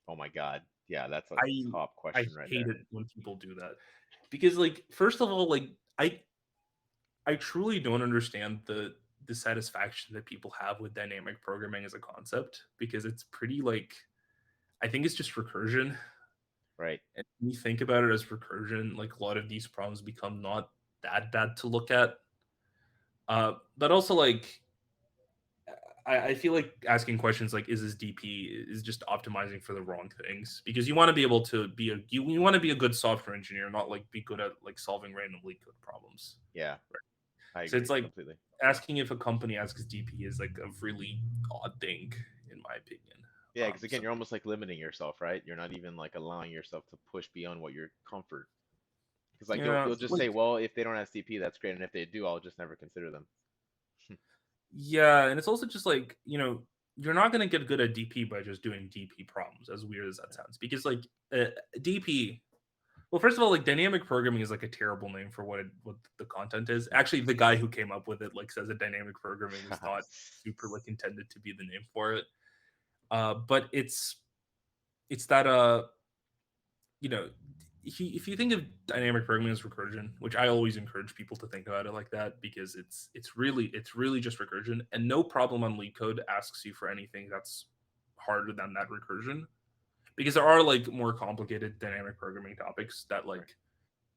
Oh my God. Yeah, that's a I top I question right hate there. it when people do that because like first of all like I truly don't understand the satisfaction that people have with dynamic programming as a concept because it's pretty like I think it's just recursion. Right. And when you think about it as recursion, like a lot of these problems become not that bad to look at. But also like I feel like asking questions like "Is this DP?" is just optimizing for the wrong things because you want to be able to be you want to be a good software engineer, not like be good at like solving random leak code problems. Yeah, I So it's agree like completely. asking if a company asks DP is like a really odd thing, in my opinion. Yeah, because So again, you're almost like limiting yourself, right? You're not even like allowing yourself to push beyond what your comfort. Because like yeah, you'll just like say, well, if they don't have CP, that's great, and if they do, I'll just never consider them. yeah, and it's also just like you're not gonna get good at DP by just doing DP problems, as weird as that Yeah, sounds, because like DP. Well, first of all, like dynamic programming is like a terrible name for what the content is. yeah. Actually, the guy who came up with it like says that dynamic programming is not super like intended to be the name for it. But it's that you know, if you think of dynamic programming as recursion, which I always encourage people to think about it like that because it's really just recursion, and no problem on LeetCode asks you for anything that's harder than that recursion because there are like more complicated dynamic programming topics that Right. like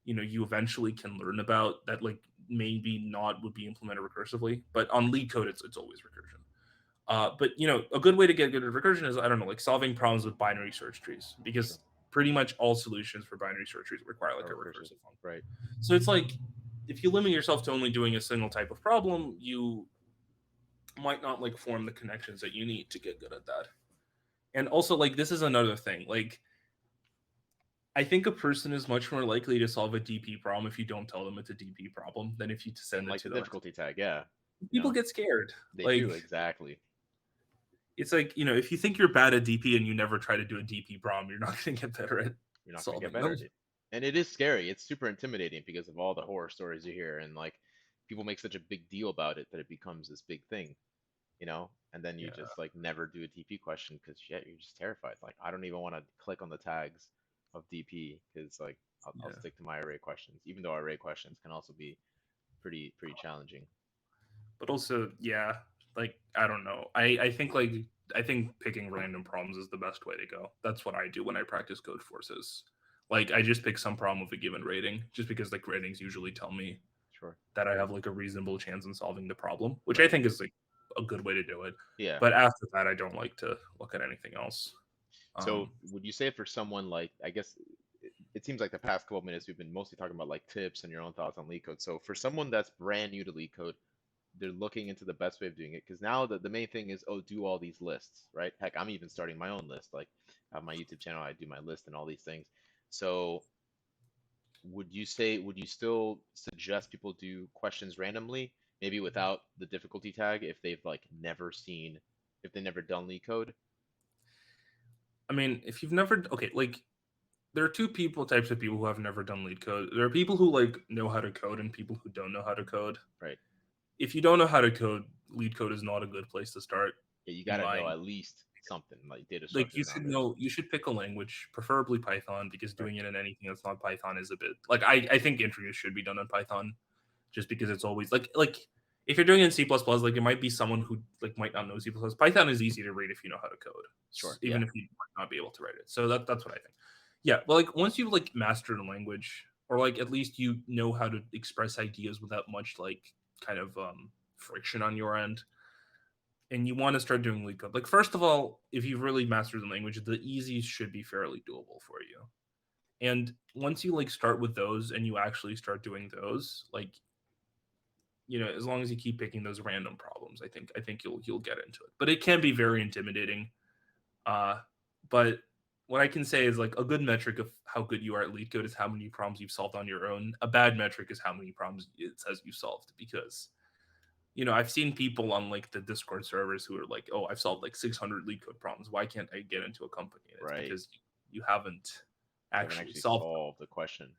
you eventually can learn about that like maybe not would be implemented recursively, but on LeetCode it's always recursion. But a good way to get good at recursion is I don't know, like solving problems with binary search trees, True. because pretty much all solutions for binary search trees require like Are a recursive. recursive function. Right. So it's like if you limit yourself to only doing a single type of problem, you might not like form the connections that you need to get good at that. And also like this is another thing. Like I think a person is much more likely to solve a DP problem if you don't tell them it's a DP problem than if you And send it like to the them. difficulty tag, yeah. You People know, get scared. they do Like exactly. it's like, if you think you're bad at DP and you never try to do a DP problem, you're not going to get better at You're not gonna get solving better them. at it. And it is scary. It's super intimidating because of all the horror stories you hear, and like people make such a big deal about it that it becomes this big thing, you know? And then you Yeah, just like never do a DP question because yeah, you're just terrified. Like I don't even want to click on the tags of DP because like I'll yeah. stick to my array questions, even though array questions can also be pretty challenging. But also, yeah, like I don't know. I think picking random problems is the best way to go. That's what I do when I practice Codeforces. Like I just pick some problem with a given rating, just because like ratings usually tell me Sure. that I have like a reasonable chance in solving the problem, which I Right. think is like a good way to do it. Yeah. But after that, I don't like to look at anything else. So Um, would you say for someone like, I guess it seems like the past couple of minutes we've been mostly talking about like tips and your own thoughts on LeetCode. So for someone that's brand new to LeetCode, they're looking into the best way of doing it because now the main thing is, oh, do all these lists, right? Heck, I'm even starting my own list. Like I have my YouTube channel, I do my list and all these things. So would you still suggest people do questions randomly, maybe without the difficulty tag if they've like never seen, if they never done LeetCode? I mean, if you've never, okay, like there are two types of people who have never done lead code. There are people who like know how to code and people who don't know how to code. Right. If you don't know how to code, lead code is not a good place to start. Yeah, you In gotta my know at least something like data like, structures around it. you should pick a language, preferably Python, because Right. doing it in anything that's not Python is a bit like I think interviews should be done in Python, just because it's always like if you're doing it in C++, like it might be someone who like might not know C++. Python is easy to read if you know how to code, Sure. Yeah. even if you might not be able to write it. So that's what I think. Yeah, but like once you've like mastered a language, or like at least you know how to express ideas without much like kind of friction on your end, and you want to start doing lead code. Like first of all, if you've really mastered the language, the easies should be fairly doable for you. And once you like start with those and you actually start doing those, like as long as you keep picking those random problems, I think you'll get into it. But it can be very intimidating. Uh, but what I can say is like a good metric of how good you are at lead code is how many problems you've solved on your own. A bad metric is how many problems it says you solved, because I've seen people on like the Discord servers who are like, "Oh, I've solved like 600 lead code problems. Why can't I get into a company?" And it's Right. because you haven't You haven't actually actually solved them. solved the question.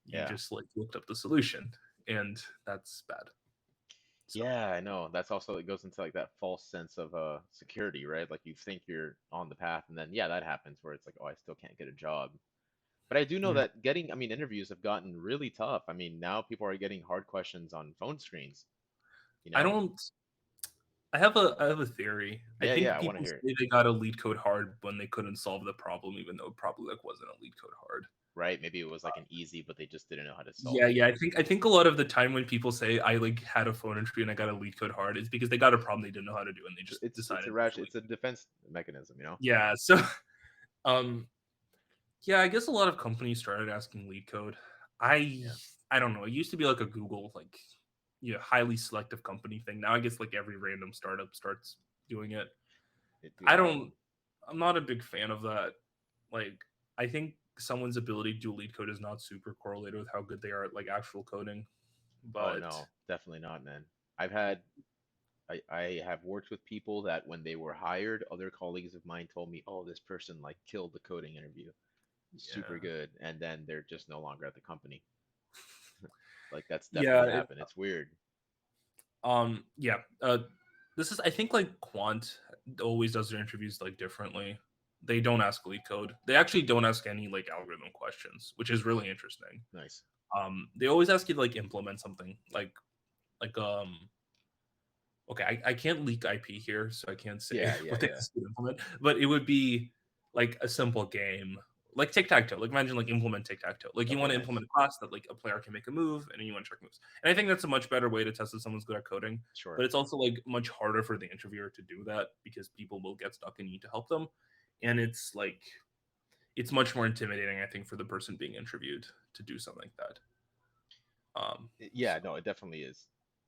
You Yeah. just like looked up the solution, and that's bad. So Yeah, I know. That's also, it goes into like that false sense of security, right? Like you think you're on the path and then yeah, that happens where it's like, oh, I still can't get a job. But I do know yeah. that getting, I mean, interviews have gotten really tough. I mean, now people are getting hard questions on phone screens, you I know? don't. I have a theory. I Yeah, yeah, think I want to people hear it. say they got a lead code hard when they couldn't solve the problem, even though it probably like wasn't a lead code hard. right? Maybe it was like an easy, but they just didn't know how to solve Yeah, it. yeah. I think a lot of the time when people say I like had a phone interview and I got a lead code hard, it's because they got a problem they didn't know how to do and they just It's decided a to rash. lead. It's a defense mechanism, you know? Yeah. So um yeah, I guess a lot of companies started asking lead code. I Yeah. I don't know. It used to be like a Google like highly selective company thing. Now I guess like every random startup starts doing it. Dude, I don't I'm not a big fan of that. Like I think someone's ability to do lead code is not super correlated with how good they are at like actual coding. oh But no, definitely not, man. I've had I have worked with people that when they were hired, other colleagues of mine told me, "Oh, this person like killed the coding interview. Super yeah. good." And then they're just no longer at the company. Like that's Yeah, definitely happened. It's weird. yeah. This is I think like Quant always does their interviews like differently. They don't ask lead code. They actually don't ask any like algorithm questions, which is really interesting. Nice. They always ask you to like implement something like okay, I can't leak IP here, so I can't say Yeah, yeah, what they yeah. ask you to implement, but it would be like a simple game, like tic tac toe. Like imagine like implement tic tac toe. Like you Okay, want to nice. implement a class that like a player can make a move, and then you want to check moves. And I think that's a much better way to test if someone's good at coding. Sure. But it's also like much harder for the interviewer to do that because people will get stuck and need to help them, and it's like it's much more intimidating, I think, for the person being interviewed to do something like that. Yeah, So no, it definitely is.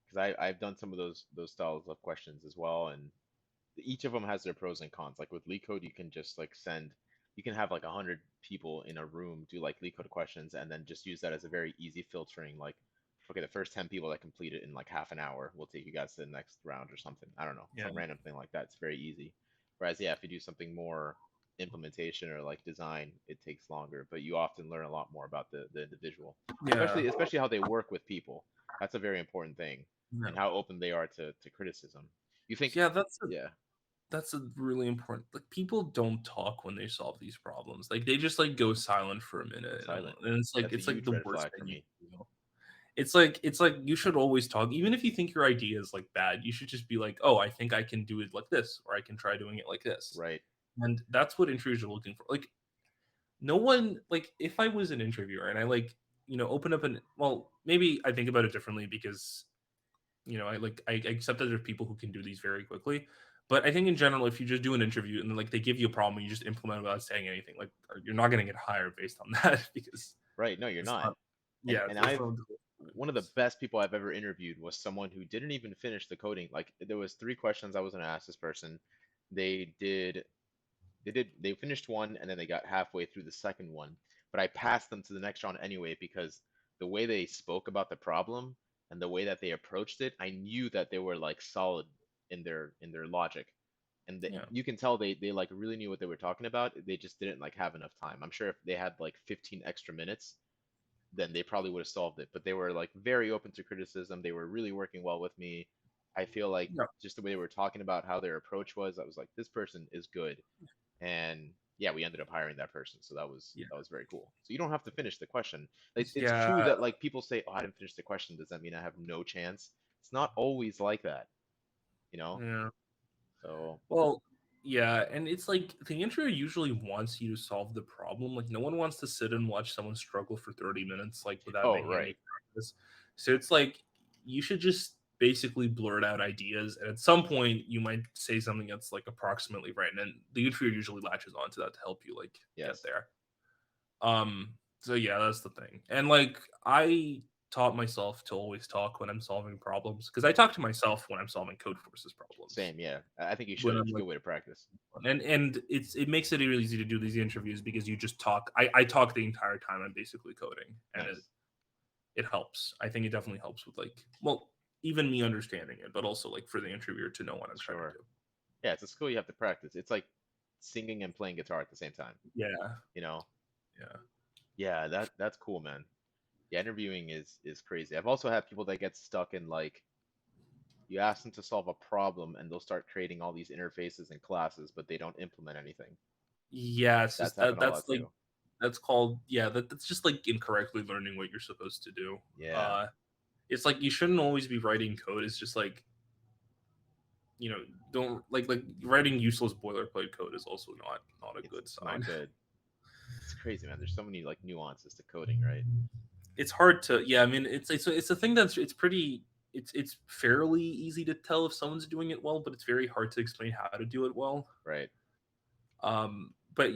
Because I've done some of those styles of questions as well, and each of them has their pros and cons. Like with LeetCode, you can just like send, you can have like 100 people in a room do like LeetCode questions, and then just use that as a very easy filtering. Like, okay, the first 10 people that complete it in like half an hour, we'll take you guys to the next round or something. I don't know, yeah, some random thing like that. It's very easy. Whereas, yeah, if you do something more implementation or like design, it takes longer, but you often learn a lot more about the individual, yeah, especially how they work with people. That's a very important thing, and yeah. how open they are to criticism. You think, Yeah, yeah. that's a really important like people don't talk when they solve these problems. Like they just like go silent for a Go minute silent. and That's a it's like huge the red worst flag for thing you me. can do. It's like you should always talk even if you think your idea is like bad. You should just be like, "Oh, I think I can do it like this or I can try doing it like this." Right. And that's what interviews are looking for. Like no one like if I was an interviewer and I like, open up an well, maybe I think about it differently because I accept that there's people who can do these very quickly. But I think in general, if you just do an interview and then like they give you a problem and you just implement it without saying anything, like you're not gonna get hired based on that because Right. No, you're it's not. not yeah, And it's I've not one of the best people I've ever interviewed was someone who didn't even finish the coding. Like there was 3 questions I was gonna ask this person. They did they finished one and then they got halfway through the second one. But I passed them to the next round anyway because the way they spoke about the problem and the way that they approached it, I knew that they were like solid in their logic. And yeah. you can tell they like really knew what they were talking about. They just didn't like have enough time. I'm sure if they had like 15 extra minutes, then they probably would have solved it. But they were like very open to criticism. They were really working well with me. I feel like Yeah. just the way they were talking about how their approach was, I was like, this person is good. And yeah, we ended up hiring that person. So Yeah. that was very cool. So you don't have to finish the question. It's Yeah. true that like people say, "Oh, I didn't finish the question. Does that mean I have no chance?" It's not always like that, you know? Yeah. So, Well, yeah, and it's like the intro usually wants you to solve the problem. Like no one wants to sit and watch someone struggle for 30 minutes like without oh, making any right. progress. So it's like you should just basically blurt out ideas and at some point you might say something that's like approximately right and then the interviewer usually latches onto that to help you like get Yes. there. So yeah, that's the thing. And like I taught myself to always talk when I'm solving problems because I talk to myself when I'm solving Codeforces problems. Same, yeah. I think you When should. I'm It's a like good way to practice. and it makes it really easy to do these interviews because you just talk. I talk the entire time I'm basically coding, and it Nice. it helps. I think it definitely helps with like well, even me understanding it, but also like for the interviewer to know what I'm trying to Sure. do. Yeah, it's a skill you have to practice. It's like singing and playing guitar at the same time, Yeah, you know? yeah, Yeah, that's cool, man. Yeah, interviewing is crazy. I've also had people that get stuck in like you ask them to solve a problem and they'll start creating all these interfaces and classes, but they don't implement anything. yeah. It's That's just happened a that's lot like too. that's called yeah. That's just like incorrectly learning what you're supposed to do. Yeah, Uh, it's like you shouldn't always be writing code. It's just like don't like writing useless boilerplate code is also not a good it's not sign. good. It's crazy, man. There's so many like nuances to coding, right? It's hard to, yeah. I mean, it's a thing that's it's pretty it's fairly easy to tell if someone's doing it well, but it's very hard to explain how to do it well. Right. But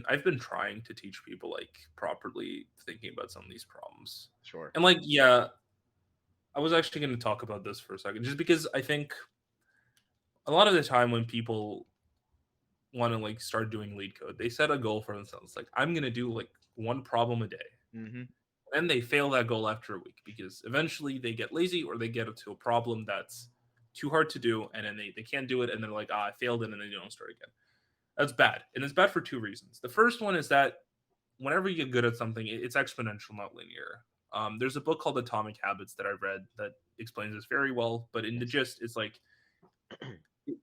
I've been trying to teach people like properly thinking about some of these problems, Sure. and like yeah, I was actually going to talk about this for a second, just because I think a lot of the time when people want to like start doing lead code, they set a goal for themselves, like I'm going to do like one problem a day, Mm-hmm. and they fail that goal after a week because eventually they get lazy or they get to a problem that's too hard to do, and then they can't do it, and they're like, I failed it, and then they don't start again. That's bad, and it's bad for two reasons. The first one is that whenever you get good at something, it's exponential, not linear. There's a book called Atomic Habits that I've read that explains this very well, but in the Yes. gist, it's like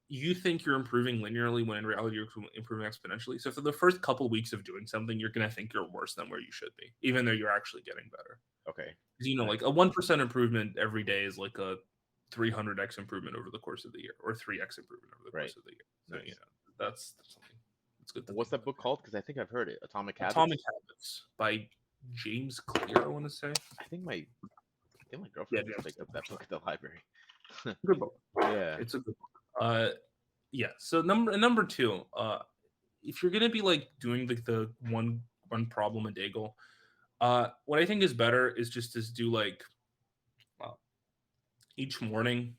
you think you're improving linearly when in reality you're improving exponentially. So for the first couple weeks of doing something, you're gonna think you're worse than where you should be, even though you're actually getting better. Okay. Because like Nice. a 1% improvement every day is like a 300x improvement over the course of the year, or 3x improvement over the Right. course of the year. So Nice. that's something that's good to What's think that about. book called? Because I think I've heard it. Atomic Atomic Habits. Habits by James Clear, I want to say. I think my Yeah, girlfriend just James picked Clear. up that book at the library. Good book. Yeah. It's a good book. Yeah. So number two, if you're gonna be like doing like the one problem a day goal, what I think is better is just to do like uh, each morning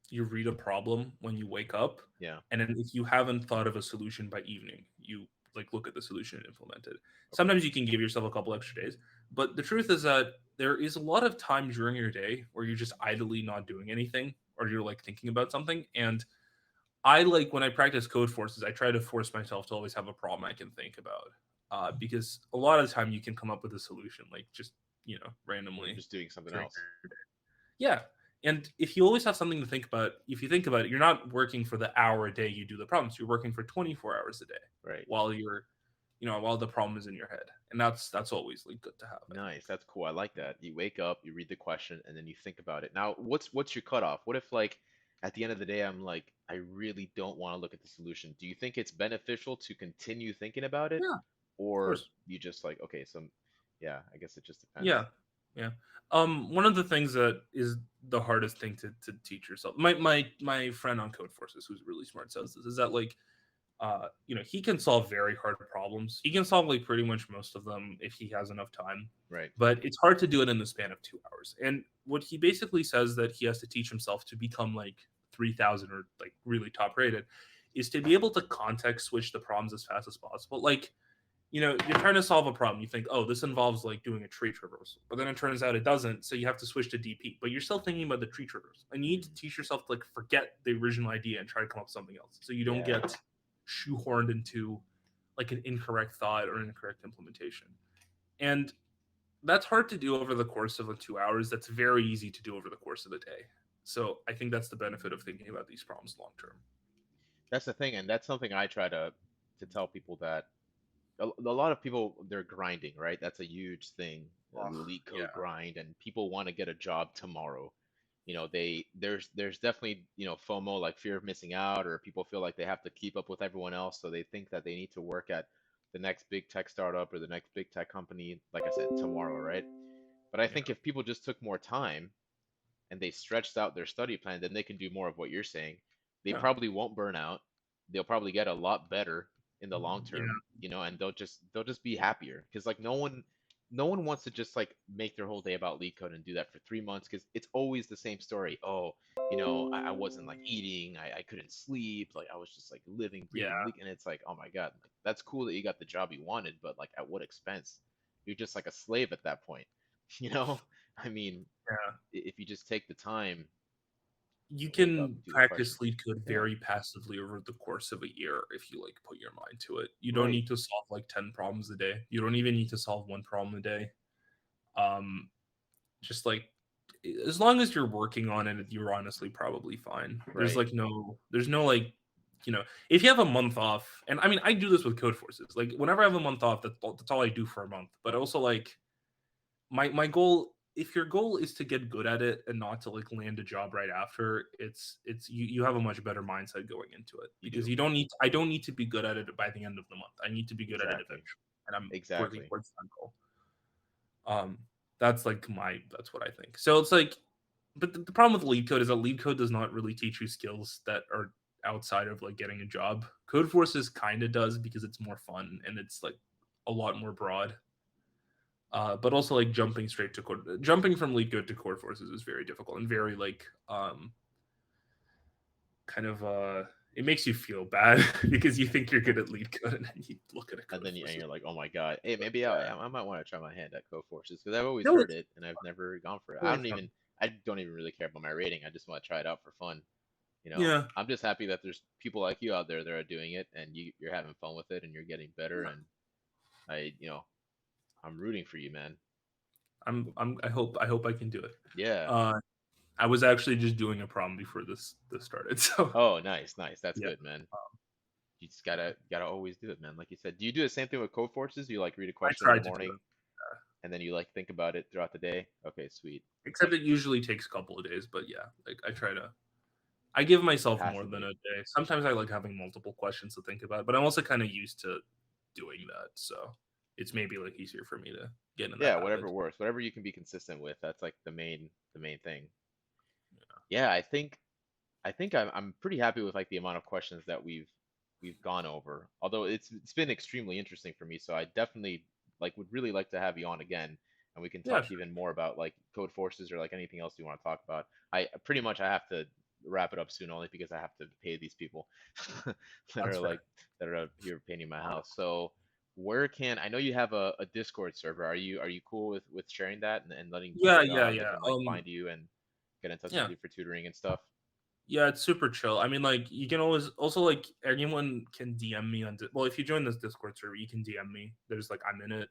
you read a problem when you wake up, Yeah. and then if you haven't thought of a solution by evening, you like look at the solution and implement it. Okay. Sometimes you can give yourself a couple extra days, but the truth is that there is a lot of time during your day where you're just idly not doing anything, or you're like thinking about something. And I like when I practice Codeforces, I try to force myself to always have a problem I can think about, because a lot of the time you can come up with a solution like just Or randomly just doing something during else. your day. Yeah. And if you always have something to think about, if you think about it, you're not working for the hour a day you do the problems. You're working for 24 hours a day Right. while while the problem is in your head. And that's always like good to have, I think. Nice. That's cool. I like that. You wake up, you read the question, and then you think about it. Now, what's your cutoff? What if like at the end of the day I'm like, I really don't want to look at the solution. Do you think it's beneficial to continue thinking about it? Yeah, of Or course. you just like, okay, some yeah, I guess it just depends. Yeah. Yeah. One of the things that is the hardest thing to teach yourself. My friend on Codeforces, who's really smart, says this, is that like he can solve very hard problems. He can solve like pretty much most of them if he has enough time, Right. but it's hard to do it in the span of 2 hours. And what he basically says that he has to teach himself to become like 3,000 or like really top rated is to be able to context switch the problems as fast as possible. Like, you're trying to solve a problem. You think, oh, this involves like doing a tree traversal, but then it turns out it doesn't. So you have to switch to DP, but you're still thinking about the tree traversal, and you need to Mm, teach yourself to like forget the original idea and try to come up with something else, so you don't yeah. get shoehorned into like an incorrect thought or an incorrect implementation. And that's hard to do over the course of 2 hours. That's very easy to do over the course of the day. So I think that's the benefit of thinking about these problems long term. That's the thing, and that's something I try to tell people that a lot of people they're grinding, right? That's a huge thing, the Oh, elite yeah, code grind, and people want to get a job tomorrow. There's definitely FOMO, like fear of missing out, or people feel like they have to keep up with everyone else, so they think that they need to work at the next big tech startup or the next big tech company, like I said, tomorrow, right? But I yeah, think if people just took more time and they stretched out their study plan, then they can do more of what you're saying. They yeah, probably won't burn out. They'll probably get a lot better in the long yeah, term, and they'll just be happier because like no one wants to just like make their whole day about LeetCode and do that for 3 months because it's always the same story. Oh, I wasn't like eating, I couldn't sleep, like I was just like living, breathing yeah, leak, and it's like, oh my God, like, that's cool that you got the job you wanted, but like at what expense? You're just like a slave at that point, you know? I mean, yeah. if you just take the time You and wake up can and do the practice questions. lead code Yeah, very passively over the course of a year if you like put your mind to it. You don't right. need to solve like 10 problems a day. You don't even need to solve one problem a day. Um, just like as long as you're working on it, you're honestly probably fine. There's Right. like there's no like, if you have a month off, and I mean, I do this with Code Forces. Like whenever I have a month off, that's all I do for a month. But also like my goal, if your goal is to get good at it and not to like land a job right after, it's you have a much better mindset going into it, You because do. I don't need to be good at it by the end of the month. I need to be good at it Exactly. eventually. and I'm working Exactly. towards that goal. Um, that's what I think. So it's like, but the problem with lead code is that lead code does not really teach you skills that are outside of like getting a job. Codeforces kind of does because it's more fun and it's like a lot more broad. But also like jumping from lead code to Codeforces is very difficult and very like kind of it makes you feel bad because you think you're good at lead code and then you look at a And then Codeforces. you're like, oh my god, hey, But maybe yeah, I might want to try my hand at Codeforces because I've always no, heard it's it and I've never gone for it. really fun. I don't even really care about my rating. I just want to try it out for fun. You know, Yeah, I'm just happy that there's people like you out there that are doing it and you're having fun with it and you're getting better. And I'm rooting for you, man. I hope I can do it. Yeah. Uh, I was actually just doing a problem before this started, so Oh, nice, nice. That's yeah, good, man. You just yeah. gotta always do it, man. Like you said, do you do the same thing with Codeforces? You like read a I question in the tried to do it, morning and then you like think about it throughout the day? Okay, sweet. except it usually takes a couple of days. But yeah, like I give It myself has more to than be. a day. Sometimes I like having multiple questions to think about, but I'm also kind of used to doing that, so it's maybe like easier for me to get in the Yeah, whatever habit. works, whatever you can be consistent with. That's like the main thing. Yeah, I think I'm pretty happy with like the amount of questions that we've gone over. Although it's been extremely interesting for me, so I definitely like would really like to have you on again, and we can Yeah, talk sure. even more about like code forces or like anything else you want to talk about. I pretty much I have to wrap it up soon only because I have to pay these people that That's are fair. like that are here painting my house. So where can I know you have a Discord server? Are you cool with sharing that and letting Yeah, people know yeah, how they yeah. can like find you and get in touch with Yeah. you for tutoring and stuff? Yeah, it's super chill. I mean, like you can always also like anyone can DM me on. Well, if you join this Discord server, you can DM me. There's like I'm in it.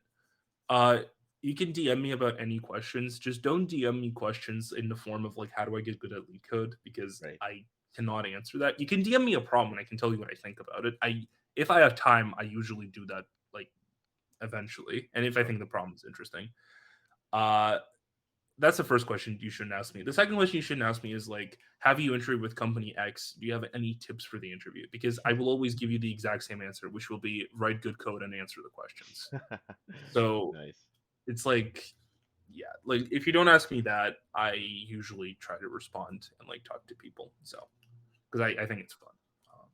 Uh, you can DM me about any questions. Just don't DM me questions in the form of like how do I get good at lead code because Right. I cannot answer that. You can DM me a problem and I can tell you what I think about it. I if I have time, I usually do that like eventually, and if I Sure. think the problem is interesting. Uh, that's the first question you shouldn't ask me. The second question you shouldn't ask me is like, have you interviewed with company X? Do you have any tips for the interview? Because I will always give you the exact same answer, which will be write good code and answer the questions. So Nice. it's like, yeah, like if you don't ask me that, I usually try to respond and like talk to people. So because I think it's fun. Um,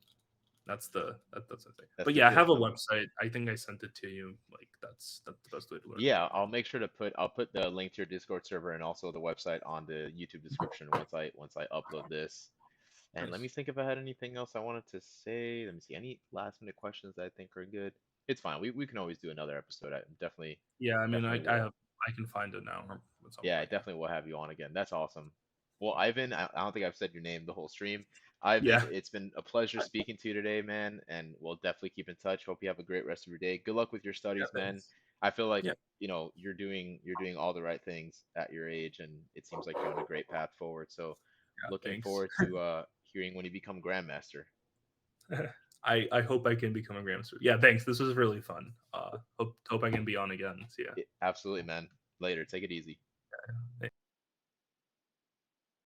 that's the thing. That's But the yeah, I gist have a of it. website. I think I sent it to you. Like that's the best way to learn. Yeah, I'll make sure to I'll put the link to your Discord server and also the website on the YouTube description once I upload this. And let me Nice. think if I had anything else I wanted to say. Let me see. Any last minute questions that I think are good? It's fine. We can always do another episode. I Yeah, I mean, definitely I will. have I can find it now at some Yeah, I point. Yeah. definitely will have you on again. That's awesome. Well, Ivan, I don't think I've said your name the whole stream. Ivan, Yeah. it's been a pleasure speaking to you today, man, and we'll definitely keep in touch. Hope you have a great rest of your day. Good luck with your Yeah. studies, man. Thanks. I feel like, Yeah. you're doing all the right things at your age, and it seems like you're on a great path forward. So, Yeah. looking Thanks. forward to hearing when you become grandmaster. I hope I can become a grandmaster. Yeah. Thanks. This was really fun. Hope I can be on again. See ya. Absolutely, man. Later. Take it easy.